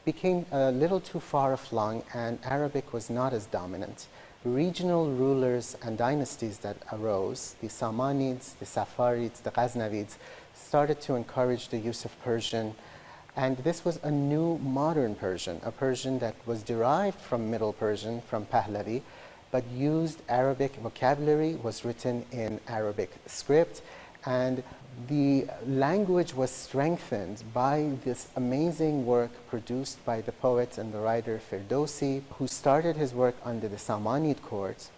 became a little too far flung, and Arabic was not as dominant. Regional rulers and dynasties that arose, the Samanids, the Safarids, the Ghaznavids, started to encourage the use of Persian, and this was a new modern Persian, a Persian that was derived from Middle Persian, from Pahlavi, but used Arabic vocabulary, was written in Arabic script, and the language was strengthened by this amazing work produced by the poet and the writer Ferdowsi, who started his work under the Samanid court.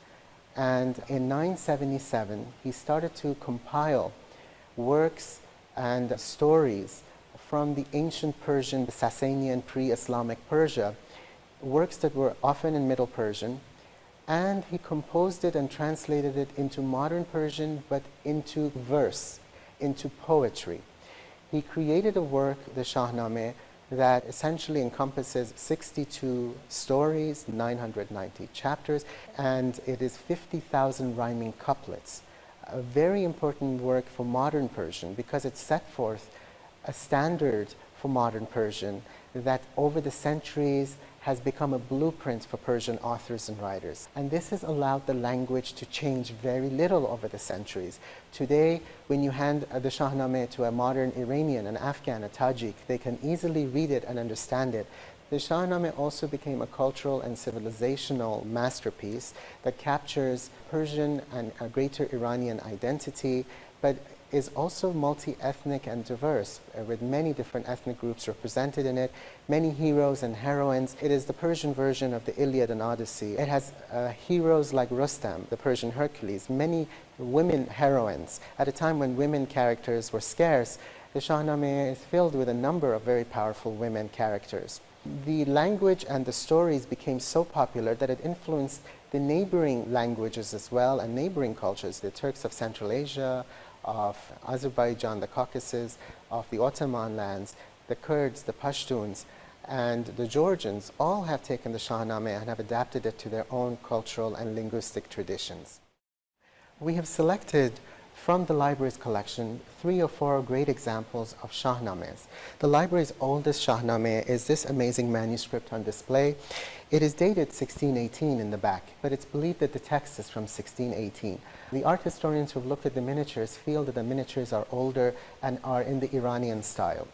And in 977, he started to compile works and stories from the ancient Persian, the Sasanian pre-Islamic Persia, works that were often in Middle Persian, and he composed it and translated it into modern Persian, but into verse, into poetry. He created a work, the Shahnameh, that essentially encompasses 62 stories, 990 chapters, and it is 50,000 rhyming couplets. A very important work for modern Persian because it set forth a standard for modern Persian that over the centuries has become a blueprint for Persian authors and writers. And this has allowed the language to change very little over the centuries. Today, when you hand the Shahnameh to a modern Iranian, an Afghan, a Tajik, they can easily read it and understand it. The Shahnameh also became a cultural and civilizational masterpiece that captures Persian and a greater Iranian identity, but is also multi-ethnic and diverse, with many different ethnic groups represented in it, many heroes and heroines. It is the Persian version of the Iliad and Odyssey. It has heroes like Rustam, the Persian Hercules, many women heroines. At a time when women characters were scarce, the Shahnameh is filled with a number of very powerful women characters. The language and the stories became so popular that it influenced the neighboring languages as well and neighboring cultures, the Turks of Central Asia, of Azerbaijan, the Caucasus, of the Ottoman lands, the Kurds, the Pashtuns, and the Georgians all have taken the Shahnameh and have adapted it to their own cultural and linguistic traditions. We have selected from the library's collection 3 or 4 great examples of Shahnamehs. The library's oldest Shahnameh is this amazing manuscript on display. It is dated 1618 in the back, but it's believed that the text is from 1618. The art historians who have looked at the miniatures feel that the miniatures are older and are in the Iranian style.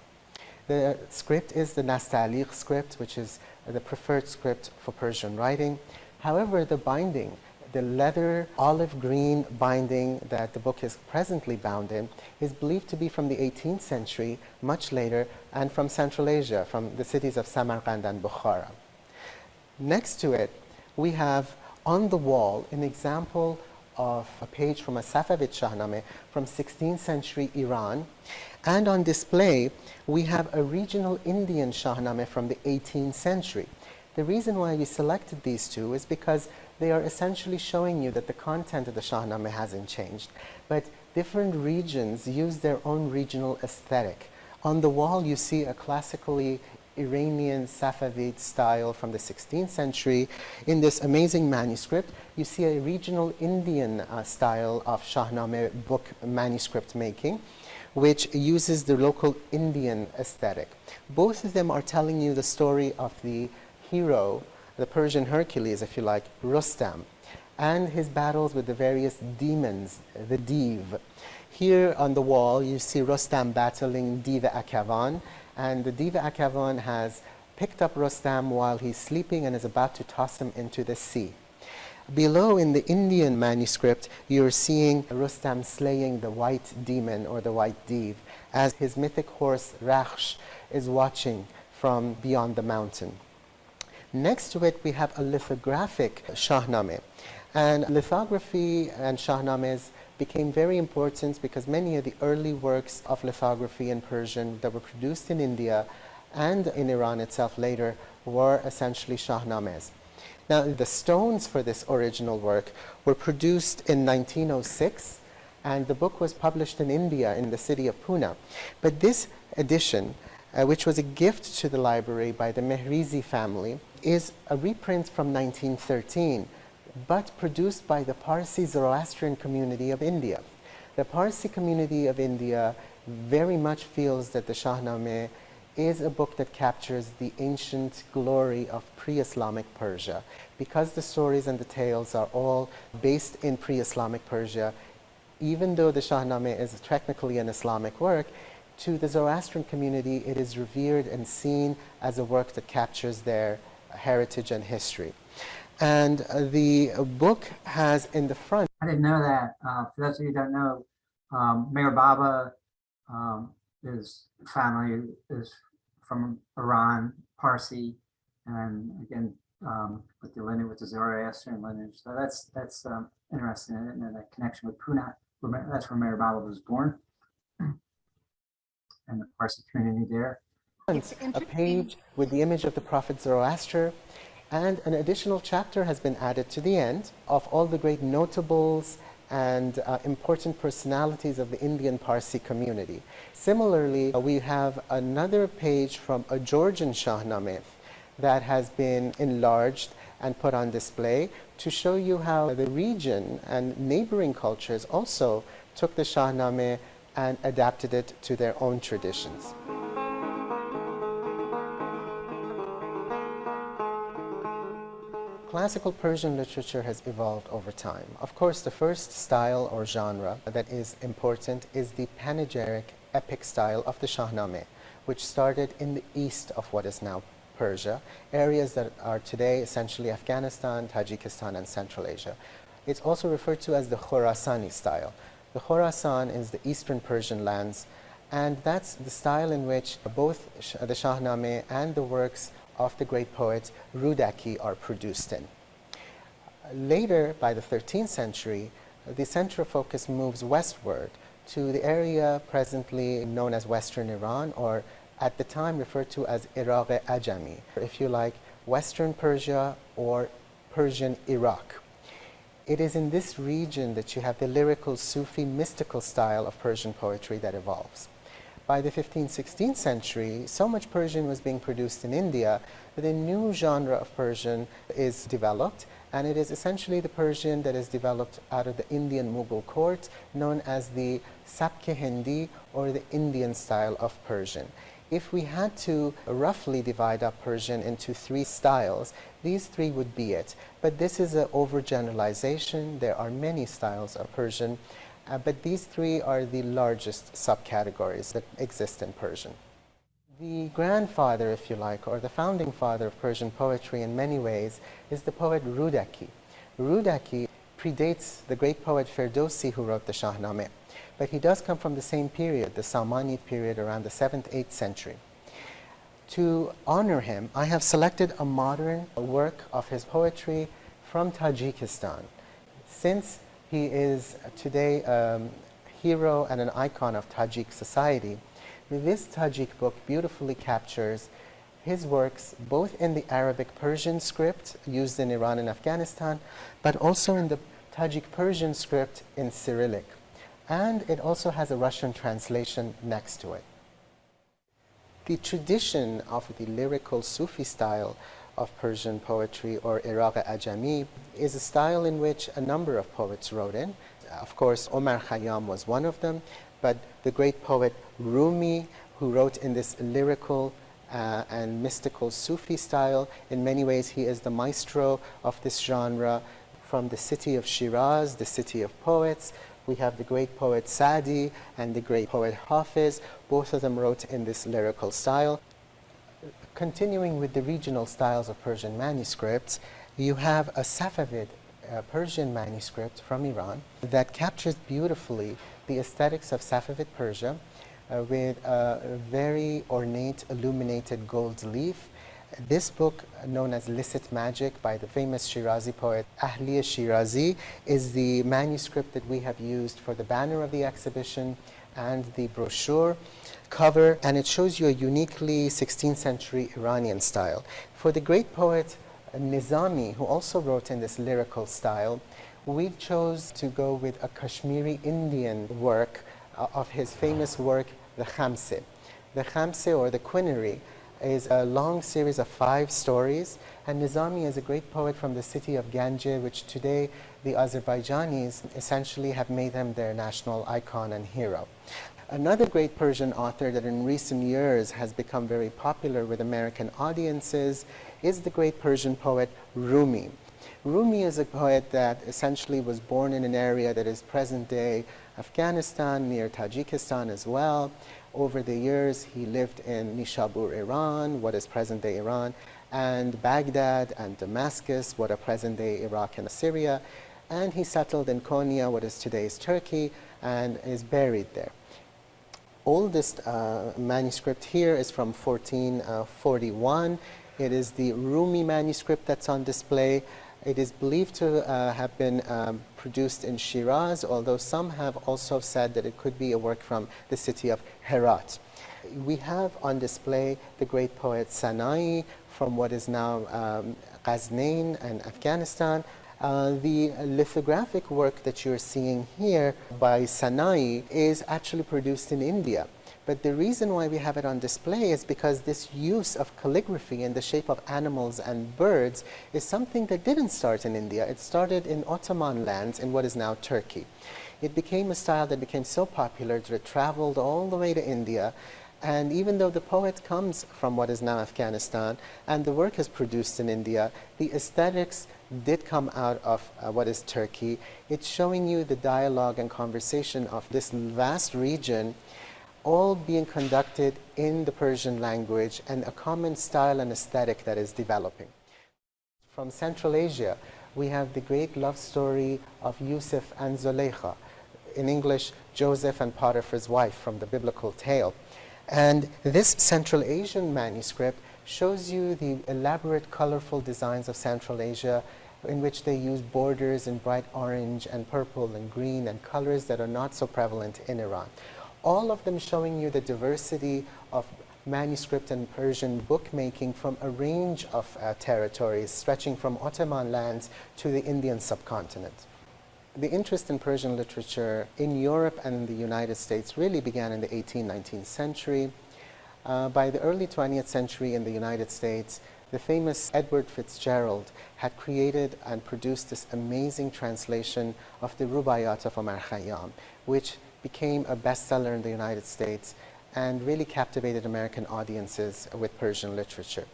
The script is the Nastaliq script, which is the preferred script for Persian writing. However, the binding, the leather olive green binding that the book is presently bound in, is believed to be from the 18th century, much later, and from Central Asia, from the cities of Samarkand and Bukhara. Next to it, we have on the wall an example of a page from a Safavid Shahnameh from 16th century Iran, and on display we have a regional Indian Shahnameh from the 18th century. The reason why we selected these two is because they are essentially showing you that the content of the Shahnameh hasn't changed, but different regions use their own regional aesthetic. On the wall you see a classically Iranian Safavid style from the 16th century. In this amazing manuscript, you see a regional Indian style of Shahnameh book manuscript making, which uses the local Indian aesthetic. Both of them are telling you the story of the hero, the Persian Hercules, if you like, Rustam, and his battles with the various demons, the Div. Here on the wall, you see Rustam battling Div Akavan, and the Diva Akavan has picked up Rustam while he's sleeping and is about to toss him into the sea. Below in the Indian manuscript, you're seeing Rustam slaying the white demon or the white Div as his mythic horse Rakhsh is watching from beyond the mountain. Next to it, we have a lithographic Shahnameh. And lithography and Shahnamehs became very important because many of the early works of lithography in Persian that were produced in India and in Iran itself later were essentially Shahnamehs. Now, the stones for this original work were produced in 1906, and the book was published in India in the city of Pune. But this edition, which was a gift to the library by the Mehrizi family, is a reprint from 1913. But produced by the Parsi Zoroastrian community of India. The Parsi community of India very much feels that the Shahnameh is a book that captures the ancient glory of pre-Islamic Persia. Because the stories and the tales are all based in pre-Islamic Persia, even though the Shahnameh is technically an Islamic work, to the Zoroastrian community it is revered and seen as a work that captures their heritage and history. And the book has in the front. I didn't know that. For those of you who don't know, Mayor Baba, his family is from Iran, Parsi, and again, with the lineage, with the Zoroastrian lineage. So that's interesting, and that connection with Pune. That's where Mayor Baba was born, and the Parsi community there. A page with the image of the prophet Zoroaster, and an additional chapter has been added to the end of all the great notables and important personalities of the Indian Parsi community. Similarly, we have another page from a Georgian Shahnameh that has been enlarged and put on display to show you how the region and neighboring cultures also took the Shahnameh and adapted it to their own traditions. Classical Persian literature has evolved over time. Of course, the first style or genre that is important is the Panageric epic style of the Shahnameh, which started in the east of what is now Persia, areas that are today essentially Afghanistan, Tajikistan, and Central Asia. It's also referred to as the Khorasani style. The Khorasan is the eastern Persian lands, and that's the style in which both the Shahnameh and the works of the great poet Rudaki are produced in. Later, by the 13th century, the center of focus moves westward to the area presently known as Western Iran, or at the time referred to as Iraq Ajami, or if you like, Western Persia or Persian Iraq. It is in this region that you have the lyrical Sufi mystical style of Persian poetry that evolves. By the 15th, 16th century, so much Persian was being produced in India that a new genre of Persian is developed, and it is essentially the Persian that is developed out of the Indian Mughal court, known as the Sabke Hindi, or the Indian style of Persian. If we had to roughly divide up Persian into three styles, these three would be it. But this is an overgeneralization. There are many styles of Persian, but these three are the largest subcategories that exist in Persian. The grandfather, if you like, or the founding father of Persian poetry in many ways is the poet Rudaki. Rudaki predates the great poet Ferdowsi, who wrote the Shahnameh, but he does come from the same period, the Samanid period, around the 7th, 8th century. To honor him, I have selected a modern work of his poetry from Tajikistan. Since he is today a hero and an icon of Tajik society, this Tajik book beautifully captures his works both in the Arabic Persian script used in Iran and Afghanistan, but also in the Tajik Persian script in Cyrillic. And it also has a Russian translation next to it. The tradition of the lyrical Sufi style of Persian poetry, or Iraq Ajami, is a style in which a number of poets wrote in. Of course, Omar Khayyam was one of them, but the great poet Rumi, who wrote in this lyrical and mystical Sufi style, in many ways he is the maestro of this genre. From the city of Shiraz, the city of poets, we have the great poet Sadi and the great poet Hafiz. Both of them wrote in this lyrical style. Continuing with the regional styles of Persian manuscripts, you have a Safavid Persian manuscript from Iran that captures beautifully the aesthetics of Safavid Persia with a very ornate illuminated gold leaf. This book, known as Licit Magic by the famous Shirazi poet Ahli Shirazi, is the manuscript that we have used for the banner of the exhibition and the brochure cover, and it shows you a uniquely 16th century Iranian style. For the great poet Nizami, who also wrote in this lyrical style, we chose to go with a Kashmiri Indian work of his famous work, the Khamse. The Khamse, or the Quinary, is a long series of 5 stories, and Nizami is a great poet from the city of Ganje, which today the Azerbaijanis essentially have made him their national icon and hero. Another great Persian author that in recent years has become very popular with American audiences is the great Persian poet Rumi. Rumi is a poet that essentially was born in an area that is present-day Afghanistan, near Tajikistan as well. Over the years, he lived in Nishabur, Iran, what is present-day Iran, and Baghdad and Damascus, what are present-day Iraq and Syria, and he settled in Konya, what is today's Turkey, and is buried there. Oldest manuscript here is from 1441. It is the Rumi manuscript that's on display. It is believed to have been produced in Shiraz, although some have also said that it could be a work from the city of Herat. We have on display the great poet Sanai from what is now Ghaznain and Afghanistan. The lithographic work that you're seeing here by Sanai is actually produced in India. But the reason why we have it on display is because this use of calligraphy in the shape of animals and birds is something that didn't start in India. It started in Ottoman lands in what is now Turkey. It became a style that became so popular that it traveled all the way to India. And even though the poet comes from what is now Afghanistan and the work is produced in India, the aesthetics did come out of what is Turkey. It's showing you the dialogue and conversation of this vast region all being conducted in the Persian language and a common style and aesthetic that is developing. From Central Asia, we have the great love story of Yusuf and Zulaykha, in English, Joseph and Potiphar's wife from the biblical tale. And this Central Asian manuscript shows you the elaborate, colorful designs of Central Asia in which they use borders in bright orange and purple and green and colors that are not so prevalent in Iran. All of them showing you the diversity of manuscript and Persian bookmaking from a range of territories, stretching from Ottoman lands to the Indian subcontinent. The interest in Persian literature in Europe and in the United States really began in the 18th, 19th century. By the early 20th century in the United States, the famous Edward Fitzgerald had created and produced this amazing translation of the Rubaiyat of Omar Khayyam, which became a bestseller in the United States and really captivated American audiences with Persian literature.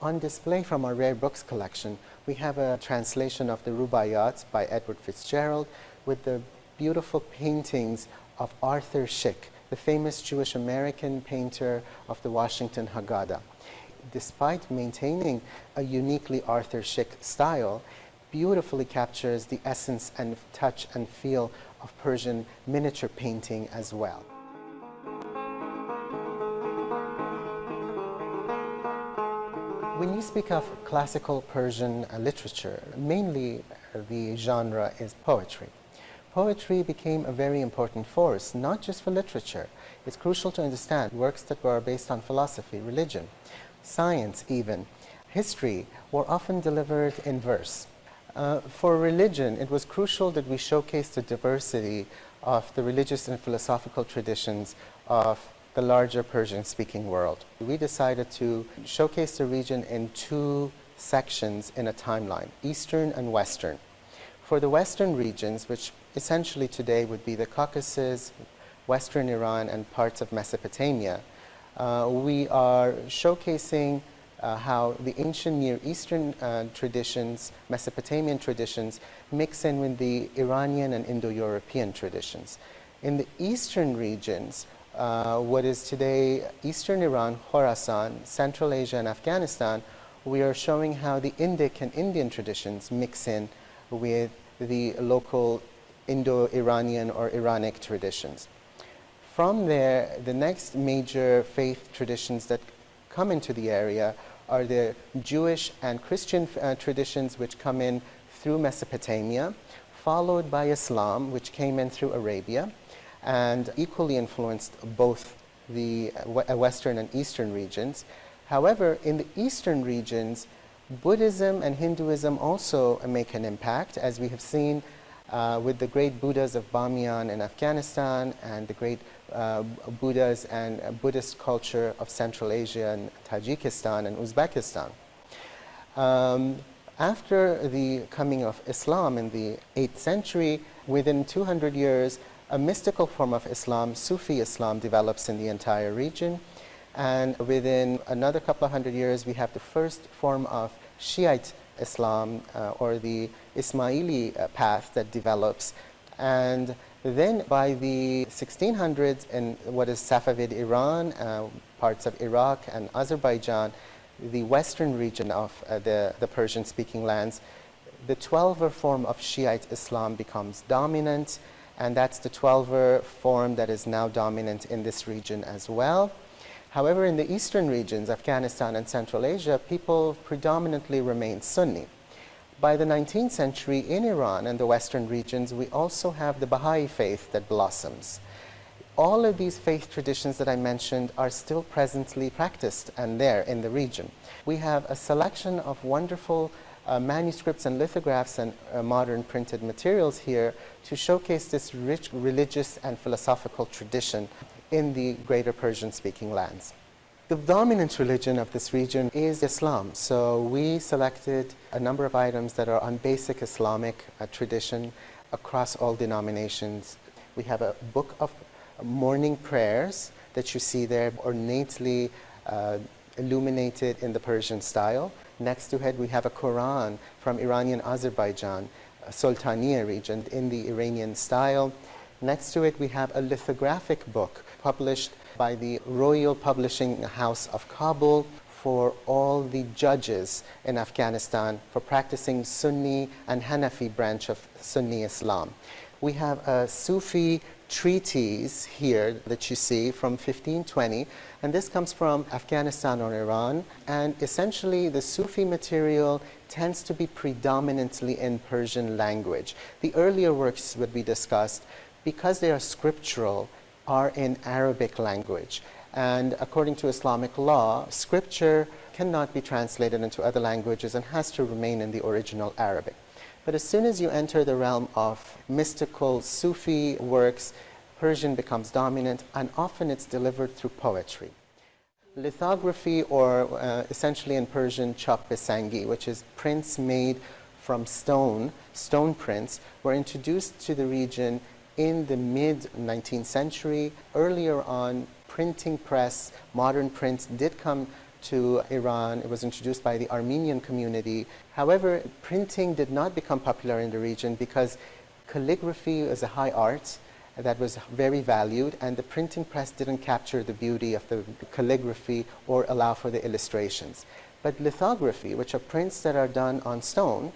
On display from our rare books collection, we have a translation of the Rubaiyat by Edward Fitzgerald with the beautiful paintings of Arthur Szyk, the famous Jewish American painter of the Washington Haggadah. Despite maintaining a uniquely Arthur Szyk style, beautifully captures the essence and touch and feel of Persian miniature painting as well. When you speak of classical Persian literature, mainly the genre is poetry. Poetry became a very important force, not just for literature. It's crucial to understand works that were based on philosophy, religion, science even, history were often delivered in verse. For religion, it was crucial that we showcase the diversity of the religious and philosophical traditions of the larger Persian-speaking world. We decided to showcase the region in two sections in a timeline, Eastern and Western. For the Western regions, which essentially today would be the Caucasus, Western Iran, and parts of Mesopotamia, we are showcasing how the ancient Near Eastern traditions, Mesopotamian traditions, mix in with the Iranian and Indo-European traditions. In the eastern regions, what is today Eastern Iran, Khorasan, Central Asia, and Afghanistan, we are showing how the Indic and Indian traditions mix in with the local Indo-Iranian or Iranic traditions. From there, the next major faith traditions that come into the area are the Jewish and Christian traditions, which come in through Mesopotamia, followed by Islam, which came in through Arabia, and equally influenced both the Western and Eastern regions. However, in the Eastern regions, Buddhism and Hinduism also make an impact, as we have seen with the great Buddhas of Bamiyan in Afghanistan and the great Buddhas and Buddhist culture of Central Asia and Tajikistan and Uzbekistan. After the coming of Islam in the 8th century, within 200 years, a mystical form of Islam, Sufi Islam, develops in the entire region. And within another couple of hundred years, we have the first form of Shiite Islam or the Ismaili path that develops. And then by the 1600s in what is Safavid Iran, parts of Iraq and Azerbaijan, the western region of the Persian-speaking lands, the Twelver form of Shiite Islam becomes dominant, and that's the Twelver form that is now dominant in this region as well. However, in the eastern regions, Afghanistan and Central Asia, people predominantly remain Sunni. By the 19th century in Iran and the western regions, we also have the Baha'i faith that blossoms. All of these faith traditions that I mentioned are still presently practiced and there in the region. We have a selection of wonderful manuscripts and lithographs and modern printed materials here to showcase this rich religious and philosophical tradition in the greater Persian-speaking lands. The dominant religion of this region is Islam, so we selected a number of items that are on basic Islamic tradition across all denominations. We have a book of morning prayers that you see there, ornately illuminated in the Persian style. Next to it, we have a Quran from Iranian Azerbaijan, Sultaniya region in the Iranian style. Next to it, we have a lithographic book published by the Royal Publishing House of Kabul for all the judges in Afghanistan for practicing Sunni and Hanafi branch of Sunni Islam. We have a Sufi Treaties here that you see from 1520, and this comes from Afghanistan or Iran, and essentially the Sufi material tends to be predominantly in Persian language. The earlier works that we discussed, because they are scriptural, are in Arabic language, and according to Islamic law, scripture cannot be translated into other languages and has to remain in the original Arabic. But as soon as you enter the realm of mystical Sufi works, Persian becomes dominant, and often it's delivered through poetry. Lithography, or essentially in Persian, chap pisangi, which is prints made from stone prints, were introduced to the region in the mid-19th century. Earlier on, printing press, modern prints did come to Iran. It was introduced by the Armenian community. However, printing did not become popular in the region because calligraphy is a high art that was very valued, and the printing press didn't capture the beauty of the calligraphy or allow for the illustrations. But lithography, which are prints that are done on stone,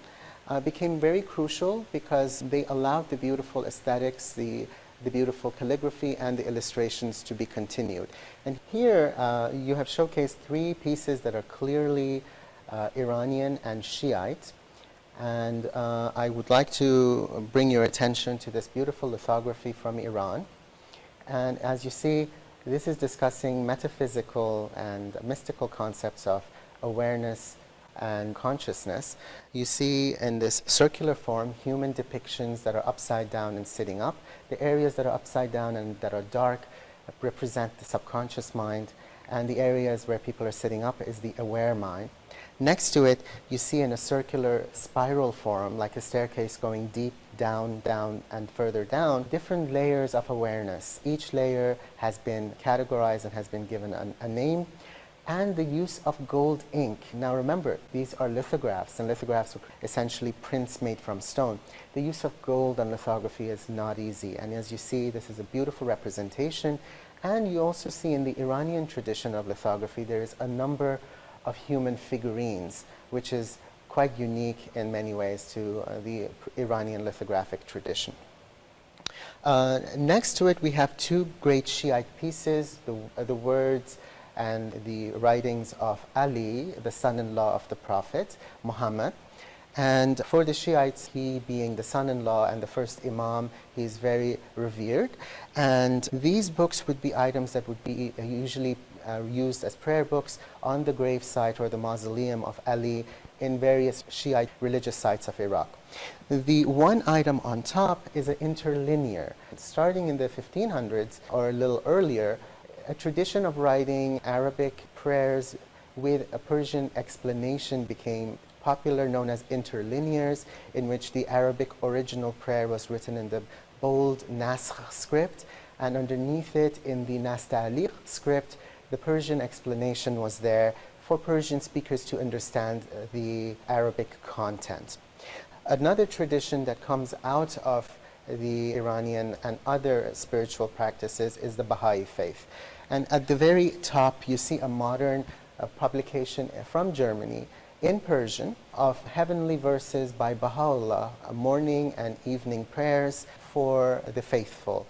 became very crucial because they allowed the beautiful aesthetics, the beautiful calligraphy and the illustrations to be continued. And here you have showcased three pieces that are clearly Iranian and Shiite. And I would like to bring your attention to this beautiful lithography from Iran. And as you see, this is discussing metaphysical and mystical concepts of awareness and consciousness. You see in this circular form human depictions that are upside down and sitting up. The areas that are upside down and that are dark represent the subconscious mind, and the areas where people are sitting up is the aware mind. Next to it, you see in a circular spiral form, like a staircase going deep down, down, and further down, different layers of awareness. Each layer has been categorized and has been given a name, and the use of gold ink. Now remember, these are lithographs, and lithographs are essentially prints made from stone. The use of gold on lithography is not easy, and as you see, this is a beautiful representation. And you also see in the Iranian tradition of lithography, there is a number of human figurines, which is quite unique in many ways to the Iranian lithographic tradition. Next to it, we have two great Shiite pieces, the words and the writings of Ali, the son-in-law of the Prophet Muhammad. And for the Shiites, he being the son-in-law and the first imam, he is very revered. And these books would be items that would be usually used as prayer books on the grave site or the mausoleum of Ali in various Shiite religious sites of Iraq. The one item on top is an interlinear. Starting in the 1500s or a little earlier, a tradition of writing Arabic prayers with a Persian explanation became popular, known as interlinears, in which the Arabic original prayer was written in the bold Naskh script, and underneath it in the Nasta'liq script, the Persian explanation was there for Persian speakers to understand the Arabic content. Another tradition that comes out of the Iranian and other spiritual practices is the Baha'i faith. And at the very top, you see a modern a publication from Germany in Persian of heavenly verses by Baha'u'llah, morning and evening prayers for the faithful.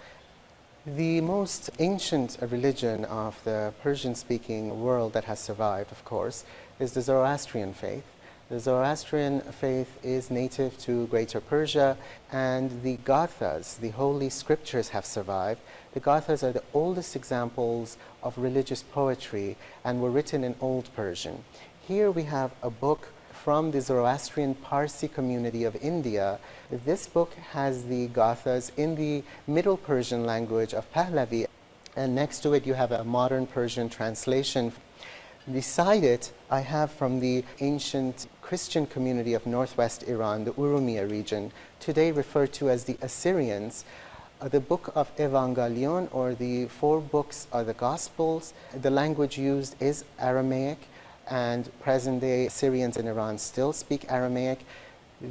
The most ancient religion of the Persian-speaking world that has survived, of course, is the Zoroastrian faith. The Zoroastrian faith is native to Greater Persia, and the Gathas, the holy scriptures, have survived. The Gathas are the oldest examples of religious poetry and were written in Old Persian. Here we have a book from the Zoroastrian Parsi community of India. This book has the Gathas in the Middle Persian language of Pahlavi, and next to it you have a modern Persian translation. Beside it, I have from the ancient Christian community of northwest Iran, the Urumia region, today referred to as the Assyrians, the book of Evangelion, or the 4 books are the Gospels. The language used is Aramaic, and present-day Assyrians in Iran still speak Aramaic.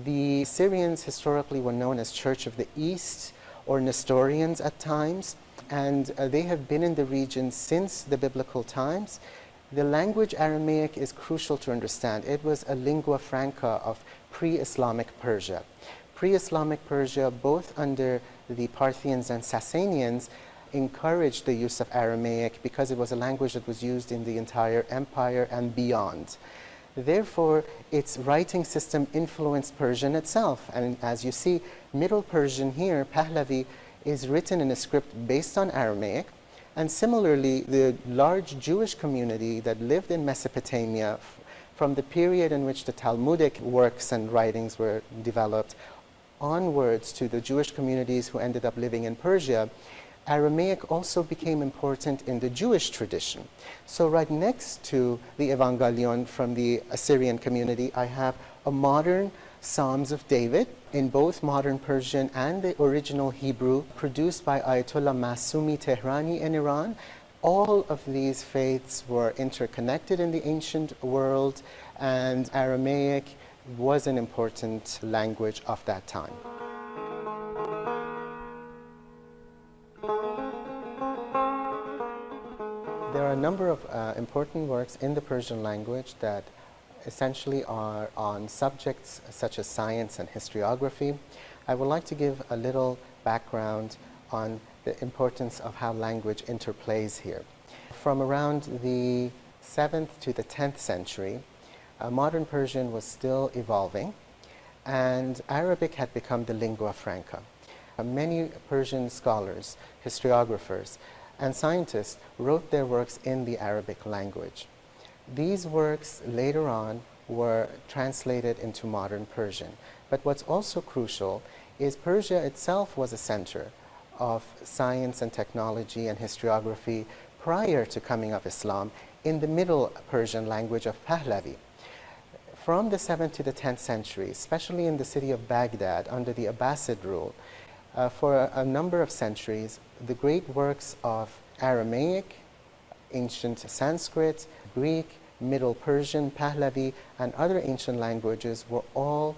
The Assyrians historically were known as Church of the East, or Nestorians at times, and they have been in the region since the biblical times. The language Aramaic is crucial to understand. It was a lingua franca of pre-Islamic Persia. Pre-Islamic Persia, both under the Parthians and Sasanians, encouraged the use of Aramaic because it was a language that was used in the entire empire and beyond. Therefore, its writing system influenced Persian itself. And as you see, Middle Persian here, Pahlavi, is written in a script based on Aramaic. And similarly, the large Jewish community that lived in Mesopotamia from the period in which the Talmudic works and writings were developed onwards to the Jewish communities who ended up living in Persia, Aramaic also became important in the Jewish tradition. So right next to the Evangelion from the Assyrian community, I have a modern Psalms of David in both modern Persian and the original Hebrew, produced by Ayatollah Masumi Tehrani in Iran. All of these faiths were interconnected in the ancient world, and Aramaic was an important language of that time. There are a number of important works in the Persian language that essentially are on subjects such as science and historiography. I would like to give a little background on the importance of how language interplays here. From around the 7th to the 10th century, modern Persian was still evolving, and Arabic had become the lingua franca. Many Persian scholars, historiographers, and scientists wrote their works in the Arabic language. These works later on were translated into modern Persian. But what's also crucial is Persia itself was a center of science and technology and historiography prior to coming of Islam in the Middle Persian language of Pahlavi. From the 7th to the 10th century, especially in the city of Baghdad under the Abbasid rule, for a number of centuries, the great works of Aramaic, ancient Sanskrit, Greek, Middle Persian, Pahlavi, and other ancient languages were all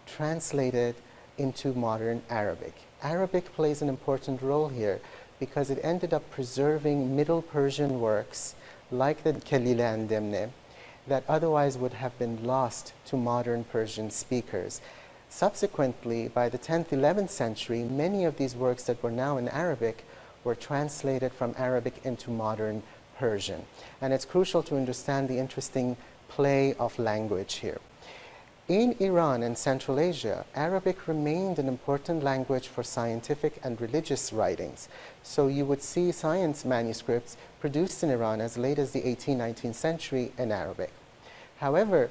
translated into modern Arabic. Arabic plays an important role here because it ended up preserving Middle Persian works like the Kelile and Demne that otherwise would have been lost to modern Persian speakers. Subsequently, by the 10th, 11th century, many of these works that were now in Arabic were translated from Arabic into modern Persian. And it's crucial to understand the interesting play of language here. In Iran and Central Asia, Arabic remained an important language for scientific and religious writings. So you would see science manuscripts produced in Iran as late as the 18th, 19th century in Arabic. However,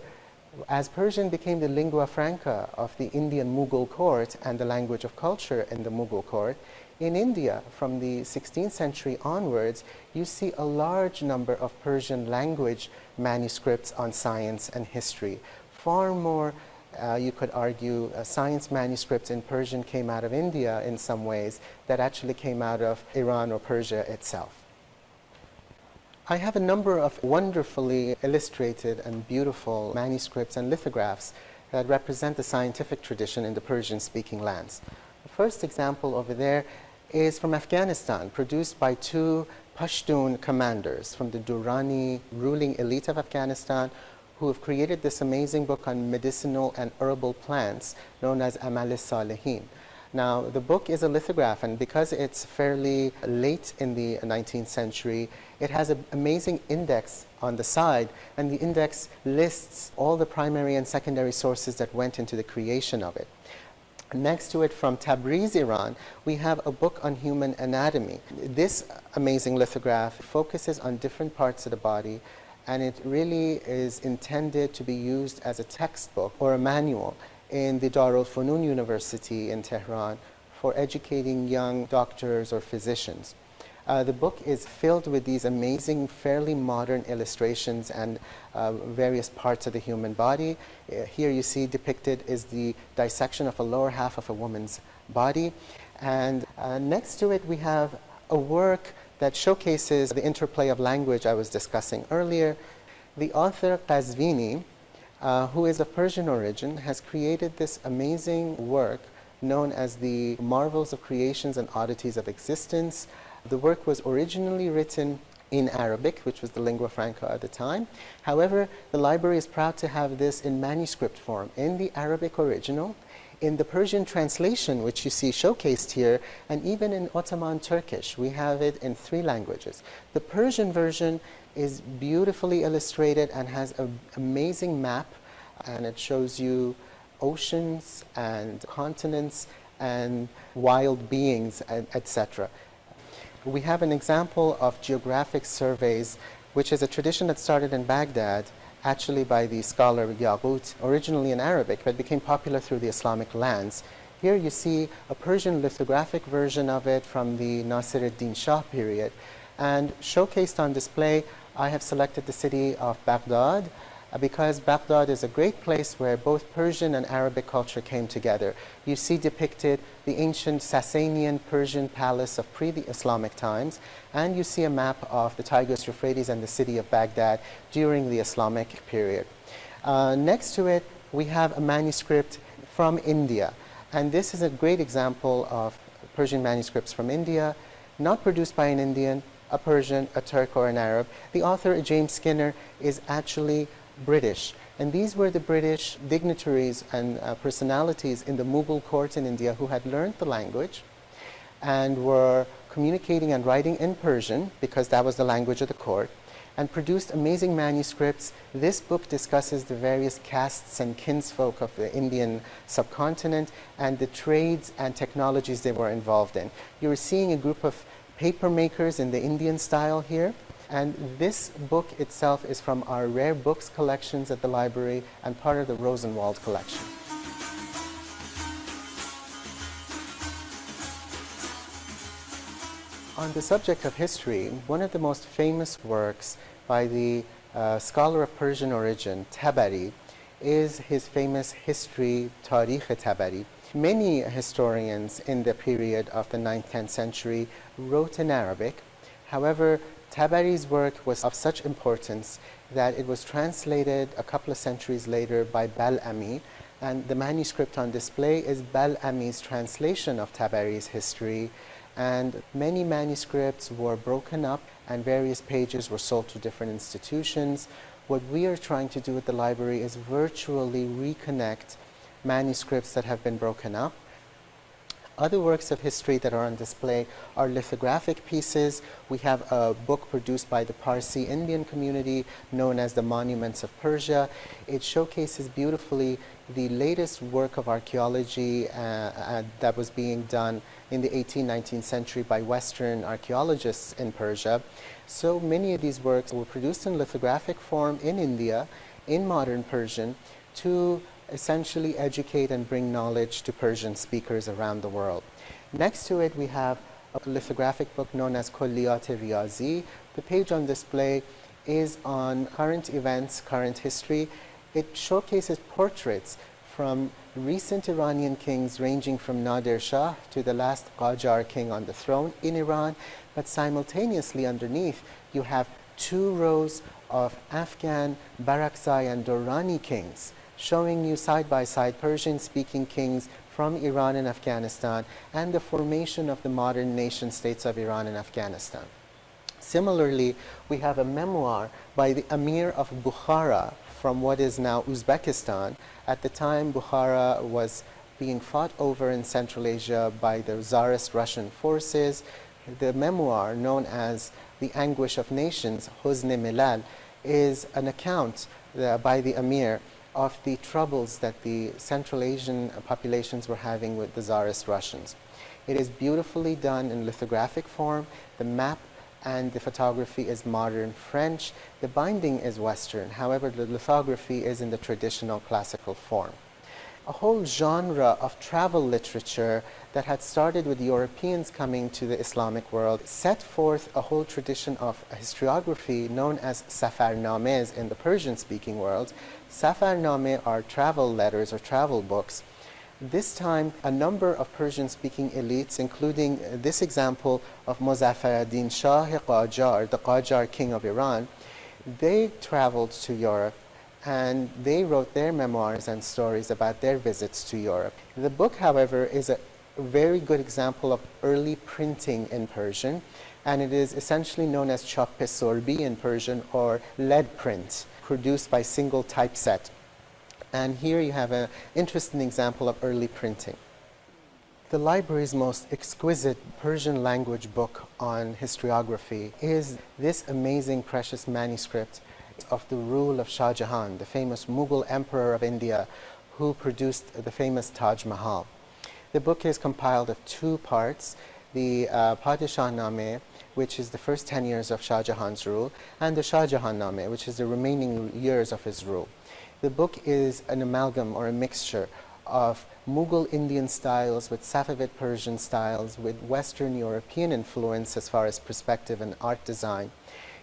as Persian became the lingua franca of the Indian Mughal court and the language of culture in the Mughal court, in India, from the 16th century onwards, you see a large number of Persian language manuscripts on science and history. Far more, you could argue, science manuscripts in Persian came out of India in some ways that actually came out of Iran or Persia itself. I have a number of wonderfully illustrated and beautiful manuscripts and lithographs that represent the scientific tradition in the Persian-speaking lands. The first example over there is from Afghanistan, produced by two Pashtun commanders from the Dorani ruling elite of Afghanistan, who have created this amazing book on medicinal and herbal plants known as Amal Salihin. Now, the book is a lithograph, and because it's fairly late in the 19th century, it has an amazing index on the side, and the index lists all the primary and secondary sources that went into the creation of it. Next to it, from Tabriz, Iran, we have a book on human anatomy. This amazing lithograph focuses on different parts of the body, and it really is intended to be used as a textbook or a manual in the Darul Funun University in Tehran for educating young doctors or physicians. The book is filled with these amazing, fairly modern illustrations and various parts of the human body. Here you see depicted is the dissection of a lower half of a woman's body. And next to it we have a work that showcases the interplay of language I was discussing earlier. The author Qazvini, who is of Persian origin, has created this amazing work known as the Marvels of Creations and Oddities of Existence. The work was originally written in Arabic, which was the lingua franca at the time. However, the library is proud to have this in manuscript form, in the Arabic original, in the Persian translation, which you see showcased here, and even in Ottoman Turkish. We have it in 3 languages. The Persian version is beautifully illustrated and has an amazing map, and it shows you oceans and continents and wild beings, etc. We have an example of geographic surveys, which is a tradition that started in Baghdad, actually by the scholar Yaqut, originally in Arabic, but became popular through the Islamic lands. Here you see a Persian lithographic version of it from the Nasir ad-Din Shah period. And showcased on display, I have selected the city of Baghdad, because Baghdad is a great place where both Persian and Arabic culture came together. You see depicted the ancient Sasanian Persian palace of pre-Islamic times, and you see a map of the Tigris Euphrates and the city of Baghdad during the Islamic period. Next to it, we have a manuscript from India, and this is a great example of Persian manuscripts from India, not produced by an Indian, a Persian, a Turk, or an Arab. The author, James Skinner, is actually British, and these were the British dignitaries and personalities in the Mughal court in India who had learned the language and were communicating and writing in Persian, because that was the language of the court, and produced amazing manuscripts. This book discusses the various castes and kinsfolk of the Indian subcontinent and the trades and technologies they were involved in. You're seeing a group of paper makers in the Indian style here. And this book itself is from our rare books collections at the library and part of the Rosenwald collection. On the subject of history, one of the most famous works by the scholar of Persian origin, Tabari, is his famous history, Tarikh Tabari. Many historians in the period of the 9th, 10th century wrote in Arabic. However, Tabari's work was of such importance that it was translated a couple of centuries later by Bal'ami, and the manuscript on display is Bal'ami's translation of Tabari's history, and many manuscripts were broken up and various pages were sold to different institutions. What we are trying to do at the library is virtually reconnect manuscripts that have been broken up. Other works of history that are on display are lithographic pieces. We have a book produced by the Parsi Indian community known as the Monuments of Persia. It showcases beautifully the latest work of archaeology that was being done in the 18th, 19th century by Western archaeologists in Persia. So many of these works were produced in lithographic form in India, in modern Persian, to essentially educate and bring knowledge to Persian speakers around the world. Next to it, we have a lithographic book known as Kulliyat Riyazi. The page on display is on current events, current history. It showcases portraits from recent Iranian kings ranging from Nadir Shah to the last Qajar king on the throne in Iran, but simultaneously underneath you have 2 rows of Afghan, Barakzai and Dorani kings, showing you side-by-side Persian-speaking kings from Iran and Afghanistan and the formation of the modern nation states of Iran and Afghanistan. Similarly, we have a memoir by the Emir of Bukhara from what is now Uzbekistan. At the time, Bukhara was being fought over in Central Asia by the Tsarist Russian forces. The memoir, known as The Anguish of Nations, Huzn-e Milal, is an account by the Emir of the troubles that the Central Asian populations were having with the Tsarist Russians. It is beautifully done in lithographic form. The map and the photography is modern French. The binding is Western. However, the lithography is in the traditional classical form. A whole genre of travel literature that had started with Europeans coming to the Islamic world set forth a whole tradition of historiography known as safarnames in the Persian-speaking world. Safarname are travel letters or travel books. This time, a number of Persian-speaking elites, including this example of Muzaffar ad-Din Shah Qajar, the Qajar king of Iran, they traveled to Europe and they wrote their memoirs and stories about their visits to Europe. The book, however, is a very good example of early printing in Persian, and it is essentially known as chap-e sorbi in Persian, or lead print, produced by single typeset. And here you have an interesting example of early printing. The library's most exquisite Persian language book on historiography is this amazing precious manuscript of the rule of Shah Jahan, the famous Mughal emperor of India, who produced the famous Taj Mahal. The book is compiled of two parts, the Shahnameh, which is the first 10 years of Shah Jahan's rule, and the Shah Jahannameh, which is the remaining years of his rule. The book is an amalgam or a mixture of Mughal Indian styles with Safavid Persian styles with Western European influence as far as perspective and art design.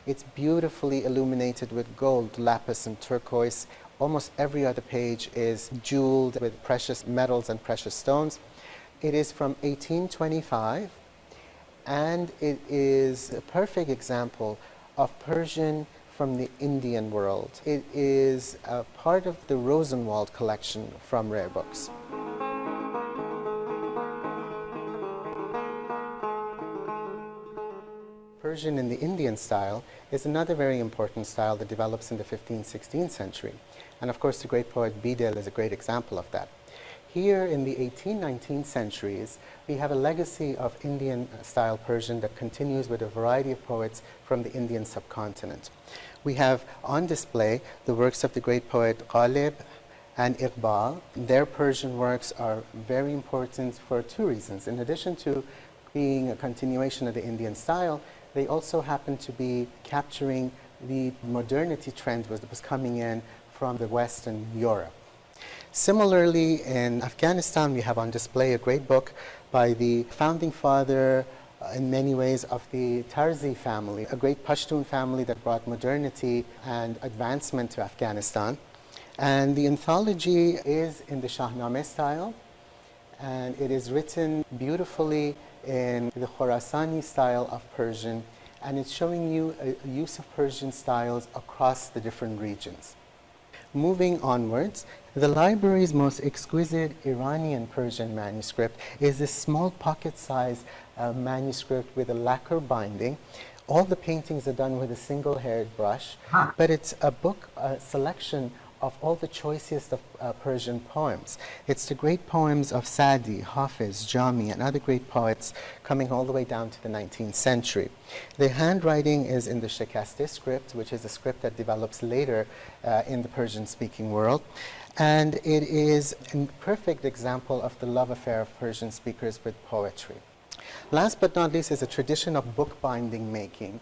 It's beautifully illuminated with gold, lapis, and turquoise. Almost every other page is jeweled with precious metals and precious stones. It is from 1825, and it is a perfect example of Persian from the Indian world. It is a part of the Rosenwald collection from Rare Books. Persian in the Indian style is another very important style that develops in the 15th, 16th century. And of course, the great poet Bidil is a great example of that. Here in the 18th, 19th centuries, we have a legacy of Indian style Persian that continues with a variety of poets from the Indian subcontinent. We have on display the works of the great poet Ghalib and Iqbal. Their Persian works are very important for two reasons. In addition to being a continuation of the Indian style, they also happen to be capturing the modernity trend that was coming in from the West and Europe. Similarly, in Afghanistan, we have on display a great book by the founding father, in many ways, of the Tarzi family, a great Pashtun family that brought modernity and advancement to Afghanistan. And the anthology is in the Shahnameh style, and it is written beautifully in the Khorasani style of Persian, and it's showing you a use of Persian styles across the different regions. Moving onwards, the library's most exquisite Iranian Persian manuscript is this small pocket-sized manuscript with a lacquer binding. All the paintings are done with a single-haired brush, but it's a book, a selection of all the choicest of Persian poems. It's the great poems of Sadi, Hafiz, Jami, and other great poets coming all the way down to the 19th century. The handwriting is in the Shikaste script, which is a script that develops later in the Persian-speaking world. And it is a perfect example of the love affair of Persian speakers with poetry. Last but not least is a tradition of bookbinding making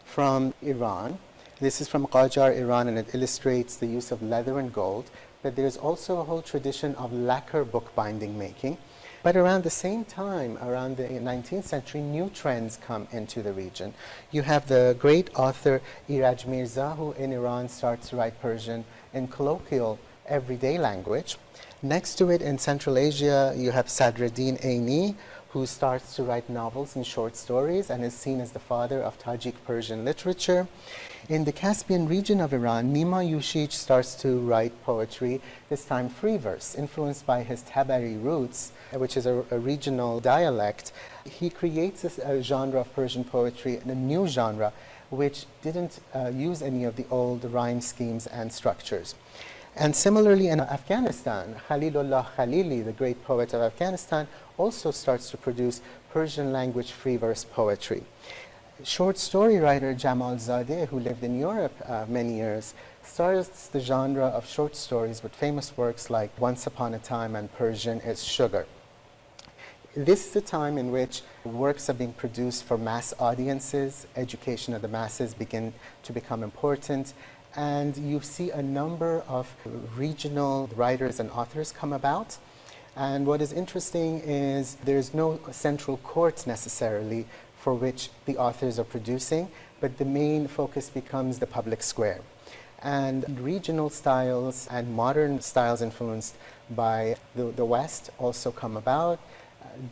from Iran. This is from Qajar, Iran, and it illustrates the use of leather and gold. But there's also a whole tradition of lacquer bookbinding making. But around the same time, around the 19th century, new trends come into the region. You have the great author Iraj Mirza, who in Iran starts to write Persian in colloquial, everyday language. Next to it in Central Asia, you have Sadreddin Aini, who starts to write novels and short stories and is seen as the father of Tajik Persian literature. In the Caspian region of Iran, Nima Yushich starts to write poetry, this time free verse, influenced by his Tabari roots, which is a regional dialect. He creates a genre of Persian poetry, a new genre, which didn't use any of the old rhyme schemes and structures. And similarly in Afghanistan, Khalilullah Khalili, the great poet of Afghanistan, also starts to produce Persian language free verse poetry. Short story writer Jamal Zadeh, who lived in Europe many years, starts the genre of short stories with famous works like Once Upon a Time and Persian is Sugar. This is the time in which works are being produced for mass audiences, education of the masses begin to become important, and you see a number of regional writers and authors come about. And what is interesting is there's no central court necessarily for which the authors are producing, but the main focus becomes the public square. And regional styles and modern styles influenced by the West also come about.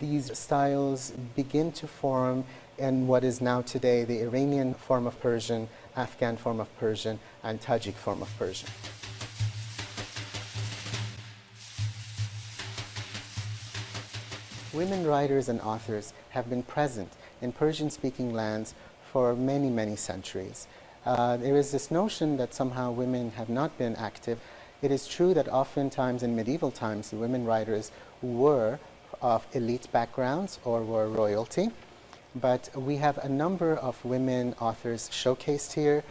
These styles begin to form in what is now today the Iranian form of Persian, Afghan form of Persian, and Tajik form of Persian. Women writers and authors have been present in Persian-speaking lands for many, many centuries. There is this notion that somehow women have not been active. It is true that oftentimes in medieval times, the women writers were of elite backgrounds or were royalty. But we have a number of women authors showcased here,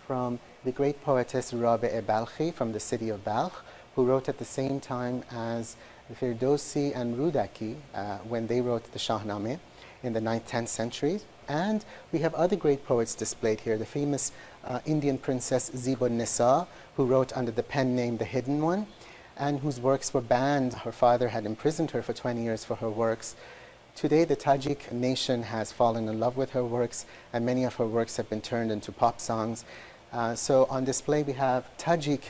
from the great poetess Rabi'a Balkhi from the city of Balkh, who wrote at the same time as Firdausi and Rudaki when they wrote the Shahnameh in the 9th, 10th centuries. And we have other great poets displayed here, the famous Indian princess Zibun Nisa, who wrote under the pen name The Hidden One, and whose works were banned. Her father had imprisoned her for 20 years for her works. Today, the Tajik nation has fallen in love with her works, and many of her works have been turned into pop songs. So on display, we have Tajik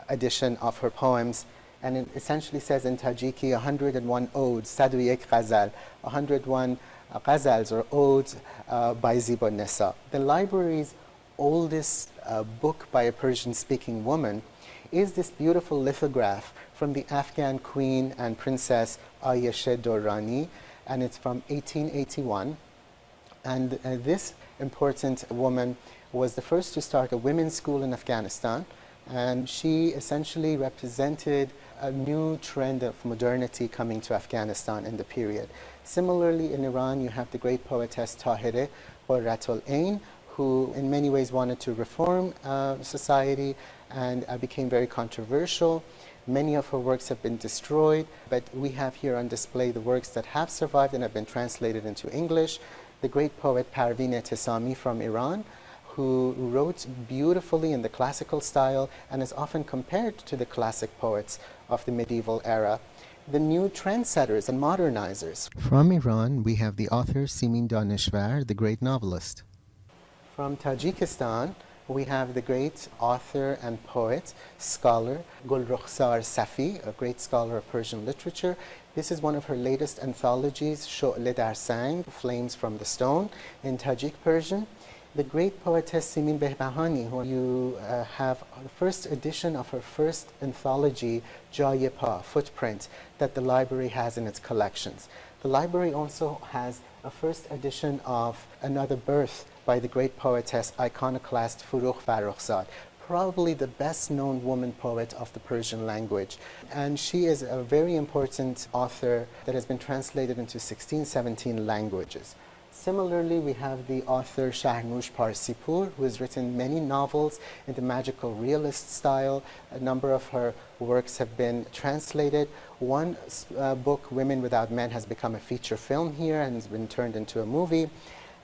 edition of her poems, and it essentially says in Tajiki 101 odes, Saduyek Ghazal, 101 ghazals or odes by Zibun Nisa. The library's oldest book by a Persian-speaking woman is this beautiful lithograph from the Afghan queen and princess Ayashi Dorani, and it's from 1881. And this important woman was the first to start a women's school in Afghanistan, and she essentially represented a new trend of modernity coming to Afghanistan in the period. Similarly, in Iran, you have the great poetess Tahireh Qurratul Ain, who in many ways wanted to reform society and became very controversial. Many of her works have been destroyed, but we have here on display the works that have survived and have been translated into English. The great poet Parveen Ehtesami from Iran, who wrote beautifully in the classical style and is often compared to the classic poets of the medieval era. The new trendsetters and modernizers. From Iran, we have the author Simin Daneshvar, the great novelist. From Tajikistan, we have the great author and poet, scholar, Gulrukhsar Safi, a great scholar of Persian literature. This is one of her latest anthologies, Shu'le Dar Sang, Flames from the Stone, in Tajik Persian. The great poetess Simin Behbahani, who you have the first edition of her first anthology, Jaye Pa, Footprint, that the library has in its collections. The library also has a first edition of Another Birth by the great poetess, iconoclast Furukh Farrukhzad, probably the best known woman poet of the Persian language. And she is a very important author that has been translated into 16, 17 languages. Similarly, we have the author Shahnameh Parsipur, who has written many novels in the magical realist style. A number of her works have been translated. One book, Women Without Men, has become a feature film here and has been turned into a movie.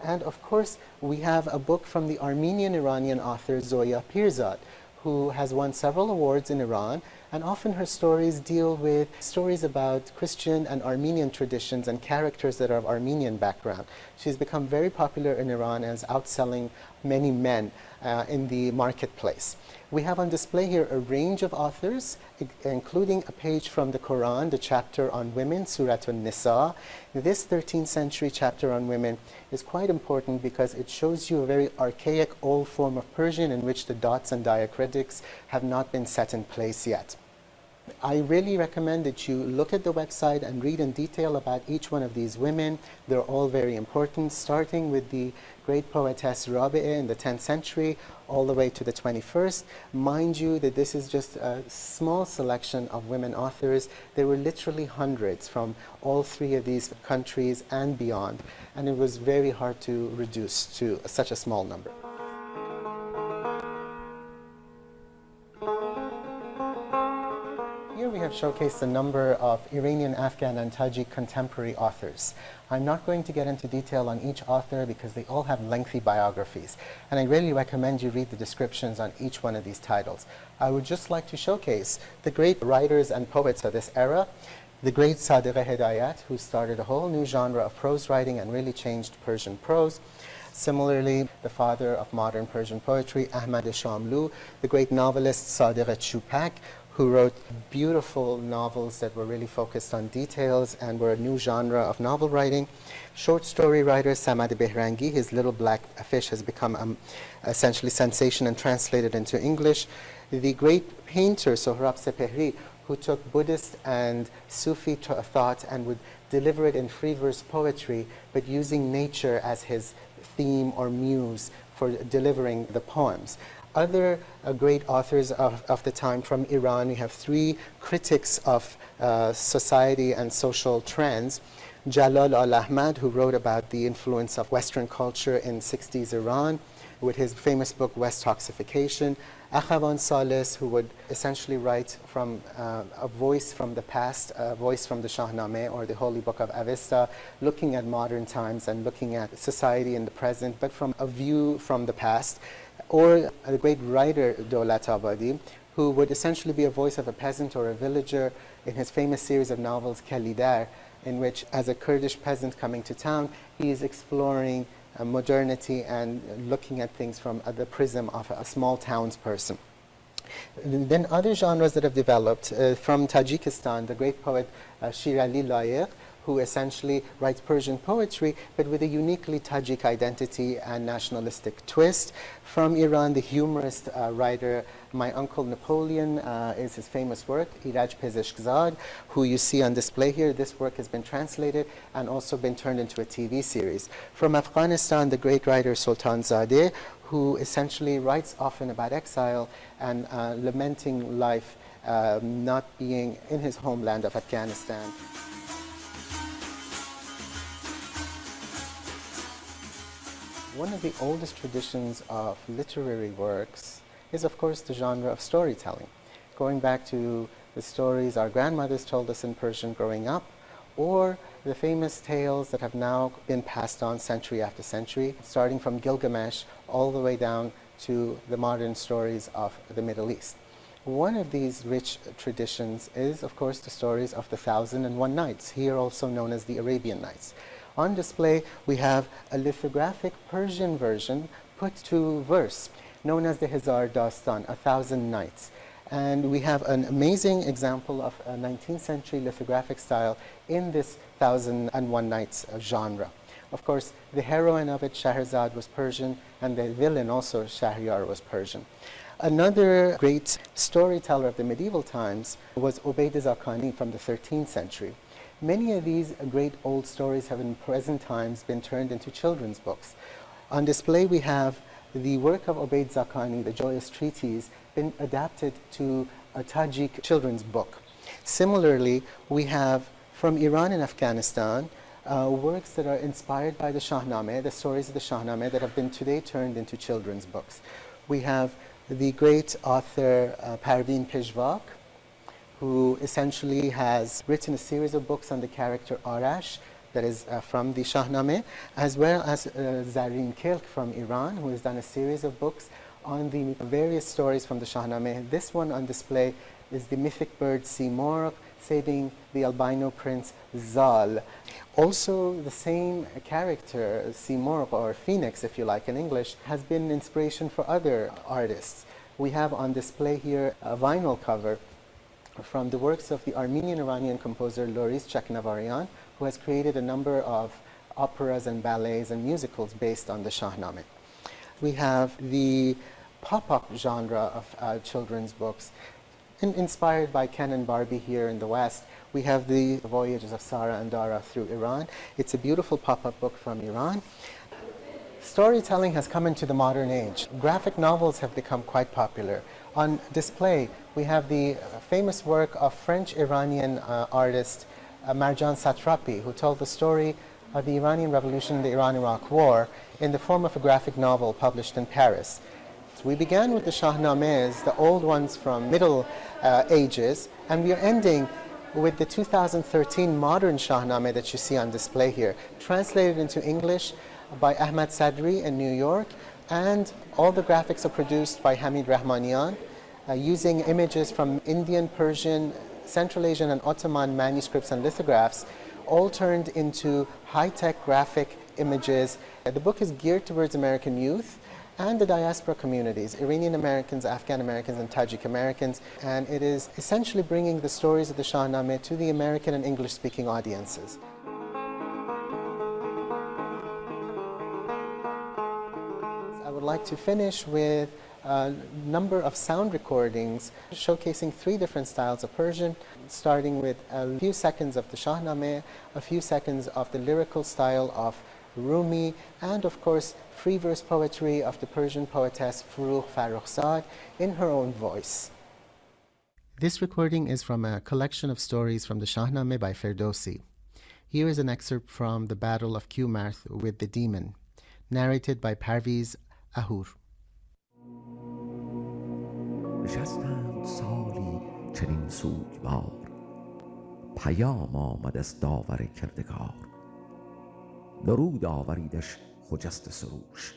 And of course, we have a book from the Armenian-Iranian author Zoya Pirzad, who has won several awards in Iran And often her stories deal with stories about Christian and Armenian traditions and characters that are of Armenian background. She's become very popular in Iran as outselling many men in the marketplace. We have on display here a range of authors, including a page from the Quran, the chapter on women, Surat an-Nisa. This 13th century chapter on women is quite important because it shows you a very archaic old form of Persian in which the dots and diacritics have not been set in place yet. I really recommend that you look at the website and read in detail about each one of these women. They're all very important, starting with the great poetess Rabi'ah in the 10th century all the way to the 21st. Mind you that this is just a small selection of women authors. There were literally hundreds from all three of these countries and beyond, and it was very hard to reduce to such a small number. Here we have showcased a number of Iranian, Afghan, and Tajik contemporary authors. I'm not going to get into detail on each author because they all have lengthy biographies, and I really recommend you read the descriptions on each one of these titles. I would just like to showcase the great writers and poets of this era, the great Zadeh Hidayat, who started a whole new genre of prose writing and really changed Persian prose. Similarly, the father of modern Persian poetry, Ahmad Shamlu, the great novelist Sadiq Chupak, who wrote beautiful novels that were really focused on details and were a new genre of novel writing. Short story writer Samad Behrangi, his Little Black Fish has become essentially sensation and translated into English. The great painter Sohrab Sepehri, who took Buddhist and Sufi thought and would deliver it in free verse poetry, but using nature as his theme or muse for delivering the poems. Other great authors of the time from Iran, we have three critics of society and social trends. Jalal al-Ahmad, who wrote about the influence of Western culture in 60s Iran with his famous book West Toxification. Akhavan Salis, who would essentially write from a voice from the past, a voice from the Shahnameh or the Holy Book of Avesta, looking at modern times and looking at society in the present, but from a view from the past. Or a great writer, Dolat Abadi, who would essentially be a voice of a peasant or a villager in his famous series of novels, Kalidar, in which, as a Kurdish peasant coming to town, he is exploring modernity and looking at things from the prism of a small townsperson. Then other genres that have developed, from Tajikistan, the great poet Shirali Layigh, who essentially writes Persian poetry, but with a uniquely Tajik identity and nationalistic twist. From Iran, the humorist writer, My Uncle Napoleon is his famous work, Iraj Pezeshkzad, who you see on display here. This work has been translated and also been turned into a TV series. From Afghanistan, the great writer Sultan Zadeh, who essentially writes often about exile and lamenting life not being in his homeland of Afghanistan. One of the oldest traditions of literary works is, of course, the genre of storytelling. Going back to the stories our grandmothers told us in Persian growing up, or the famous tales that have now been passed on century after century, starting from Gilgamesh all the way down to the modern stories of the Middle East. One of these rich traditions is, of course, the stories of the 1001 Nights, here also known as the Arabian Nights. On display, we have a lithographic Persian version put to verse, known as the Hezar Dastan, 1,000 Nights. And we have an amazing example of a 19th century lithographic style in this 1001 Nights genre. Of course, the heroine of it, Shahrazad, was Persian, and the villain also, Shahryar, was Persian. Another great storyteller of the medieval times was Ubayd Zakani from the 13th century. Many of these great old stories have in present times been turned into children's books. On display we have the work of Ubayd Zakani, the Joyous Treaties, been adapted to a Tajik children's book. Similarly, we have from Iran and Afghanistan works that are inspired by the Shahnameh, the stories of the Shahnameh that have been today turned into children's books. We have the great author Parveen Peshwak, who essentially has written a series of books on the character Arash, that is from the Shahnameh, as well as Zareen Kilk from Iran, who has done a series of books on the various stories from the Shahnameh. This one on display is the mythic bird Simorgh saving the albino prince Zal. Also, the same character, Simorgh, or Phoenix if you like in English, has been an inspiration for other artists. We have on display here a vinyl cover from the works of the Armenian-Iranian composer Loris Chaknavarian, who has created a number of operas and ballets and musicals based on the Shahnameh. We have the pop-up genre of children's books, inspired by Ken and Barbie here in the West. We have the Voyages of Sarah and Dara through Iran. It's a beautiful pop-up book from Iran. Storytelling has come into the modern age. Graphic novels have become quite popular. On display, we have the famous work of French-Iranian artist Marjan Satrapi, who told the story of the Iranian Revolution, the Iran-Iraq War, in the form of a graphic novel published in Paris. So we began with the Shahnamehs, the old ones from Middle Ages, and we are ending with the 2013 modern Shahnameh that you see on display here, translated into English by Ahmad Sadri in New York, and all the graphics are produced by Hamid Rahmanian, using images from Indian, Persian, Central Asian and Ottoman manuscripts and lithographs, all turned into high-tech graphic images. The book is geared towards American youth and the diaspora communities, Iranian Americans, Afghan Americans, and Tajik Americans, and it is essentially bringing the stories of the Shahnameh to the American and English-speaking audiences. I would like to finish with a number of sound recordings showcasing 3 different styles of Persian, starting with a few seconds of the Shahnameh, a few seconds of the lyrical style of Rumi, and of course free verse poetry of the Persian poetess Furugh Farrokhzad in her own voice. This recording is from a collection of stories from the Shahnameh by Ferdowsi. Here is an excerpt from the Battle of Qumart with the Demon, narrated by Parviz Ahur. نشستند سالی چنین سوگوار پیام آمد از داور کردگار درود آوریدش خجست سروش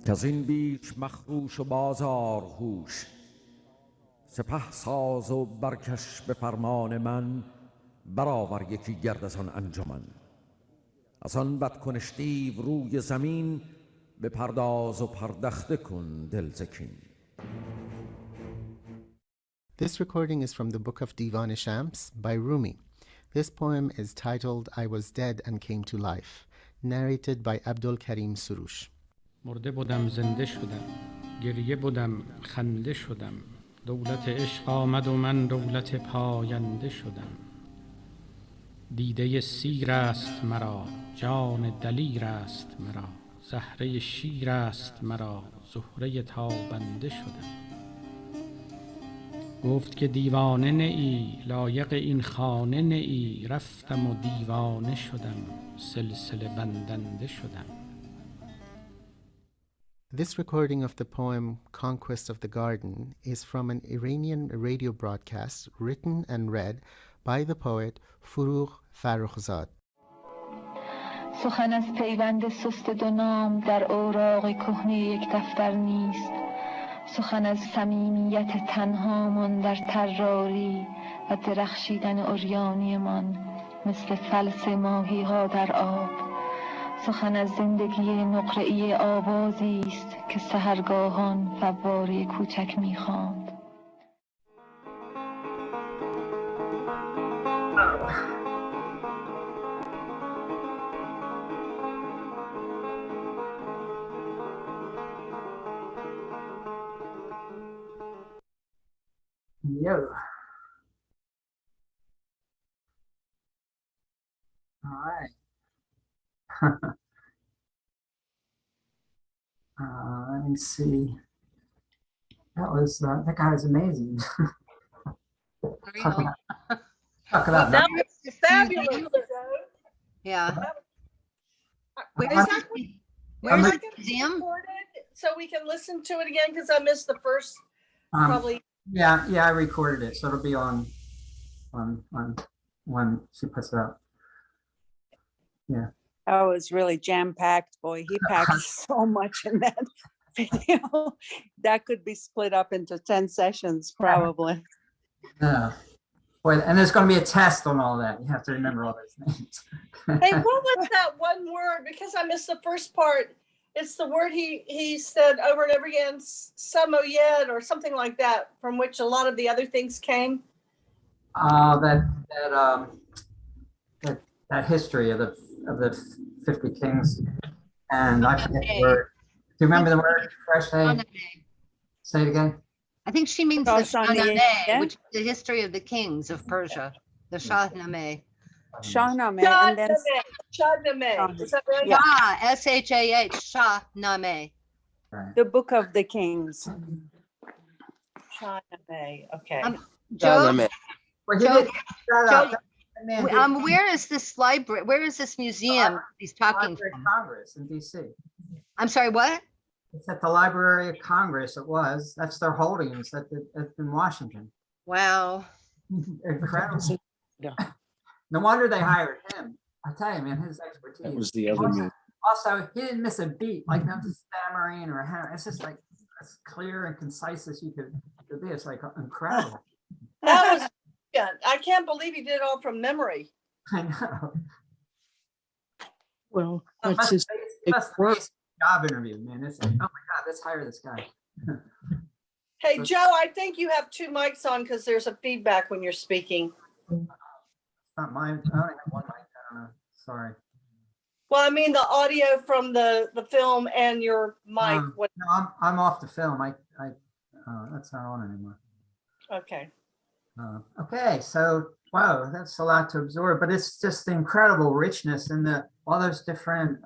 کز این بیش مخروش و بازار هوش سپه ساز و برکش به فرمان من برآور یکی گرد از آن انجمن از آن بدکنشتیو روی زمین بپرداز و پردخته کن دل ز کین. This recording is from the book of Divan-e-Shams by Rumi. This poem is titled I Was Dead and Came to Life, narrated by Abdul Karim Surush. مرده بودم زنده شدم گریه بودم خنده شدم دولت عشق آمد و من دولت پاینده شدم دیده سیر است مرا جان دلیر است مرا زهره شیر است مرا زهره تابنده شدم گفت که دیوانه نه ای لایق این خانه نه ای رفتم و دیوانه شدم سلسله بندنده شدم. This recording of the poem Conquest of the Garden is from an Iranian radio broadcast written and read by the poet Furugh Farrokhzad. سخن از پیوند سست دو نام در اوراق کهنه یک دفتر نیست سخن از صمیمیت تنهامان در طراری و درخشیدن عریانی من مثل فلس ماهی ها در آب سخن از زندگی نقره‌ای آوازی است که سحرگاهان فواره کوچک می‌خواند Yo. All right. Let me see. That guy was amazing. Talk about That was fabulous. Yeah. Where Where's is that? that? Where's Is the that museum? recorded so we can listen to it again? Because I missed the first, probably. Yeah, I recorded it, so it'll be on when she puts it up. Yeah. Oh, it was really jam-packed. Boy, he packed so much in that. video, that could be split up into 10 sessions probably. Yeah. Boy, and there's going to be a test on all that. You have to remember all those names. Hey, what was that one word? Because I missed the first part. It's the word he said over and over again, samoyed or something like that, from which a lot of the other things came. That history of the 50 kings, and I forget the word. Do you remember the word? Fresh name. Say it again. I think she means the Shahnameh, Shahnameh, which is the history of the kings of Persia. The Shahnameh. Shahnameh, and then Shahnameh. Is that right? Yeah. Shah, S-H-A-H, Shahnameh. The Book of the Kings. Shahnameh. Okay. Joe, Well, Joe, Joe, man, where is this library? Where is this museum he's talking Library of from? Congress in D.C. I'm sorry, what? It's at the Library of Congress. It was. That's their holdings in Washington. Wow. Incredible. No wonder they hired him. I tell you, man, his expertise. That was the other move. Also, he didn't miss a beat, like no stammering or it's just like as clear and concise as you could be. It's like incredible. That was, yeah, I can't believe he did it all from memory. I know. Well, That's his job interview, man. It's like, oh my God, let's hire this guy. Hey, Joe, I think you have two mics on because there's a feedback when you're speaking. It's not mine. I only have one mic. I don't know. Sorry. Well, I mean the audio from the film and your mic. No, I'm off the film. That's not on anymore. Okay. Okay, so wow, that's a lot to absorb, but it's just the incredible richness and all those different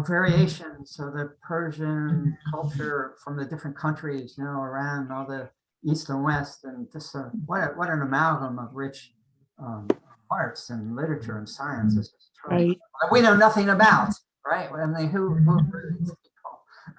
variations of the Persian culture from the different countries, around all the East and West, and just what an amalgam of rich arts and literature and science. It's just Right. we know nothing about, right? I mean, who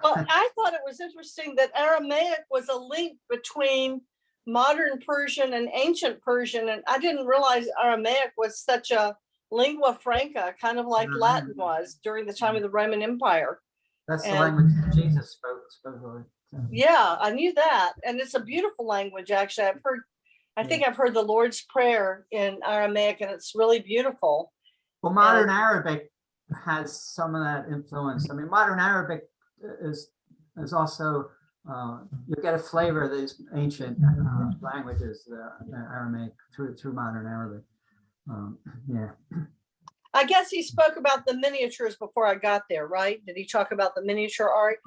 Well, I thought it was interesting that Aramaic was a link between modern Persian and ancient Persian, and I didn't realize Aramaic was such a lingua franca, kind of like Latin was during the time of the Roman Empire. That's the language that Jesus spoke, supposedly. Yeah, I knew that, and it's a beautiful language. Actually, I think I've heard the Lord's Prayer in Aramaic, and it's really beautiful. Well, modern Arabic has some of that influence. I mean, modern Arabic is also you get a flavor of these ancient languages, Aramaic through modern Arabic. Yeah. I guess he spoke about the miniatures before I got there, right? Did he talk about the miniature art?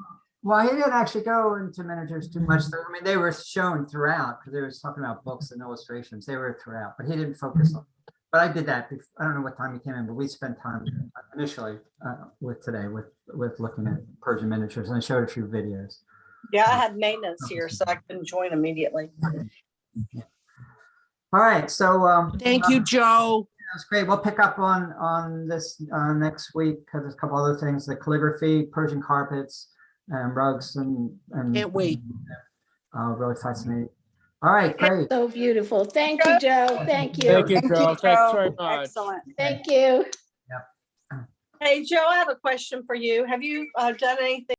Well, he didn't actually go into miniatures too much. I mean, they were shown throughout because they were talking about books and illustrations. They were throughout, but he didn't focus on. But I did that. I don't know what time he came in, but we spent time initially with looking at Persian miniatures, and I showed a few videos. Yeah, I had maintenance here, so I couldn't join immediately. All right, so thank you, Joe. That's great. We'll pick up on this next week because there's a couple other things: the calligraphy, Persian carpets, and rugs, and can't wait. Really fascinating. All right, great. So beautiful. Thank you, Joe. Thank you. Thank you, Joe. Thanks very much. Excellent. Thank you. Hey, Joe, I have a question for you. Have you done anything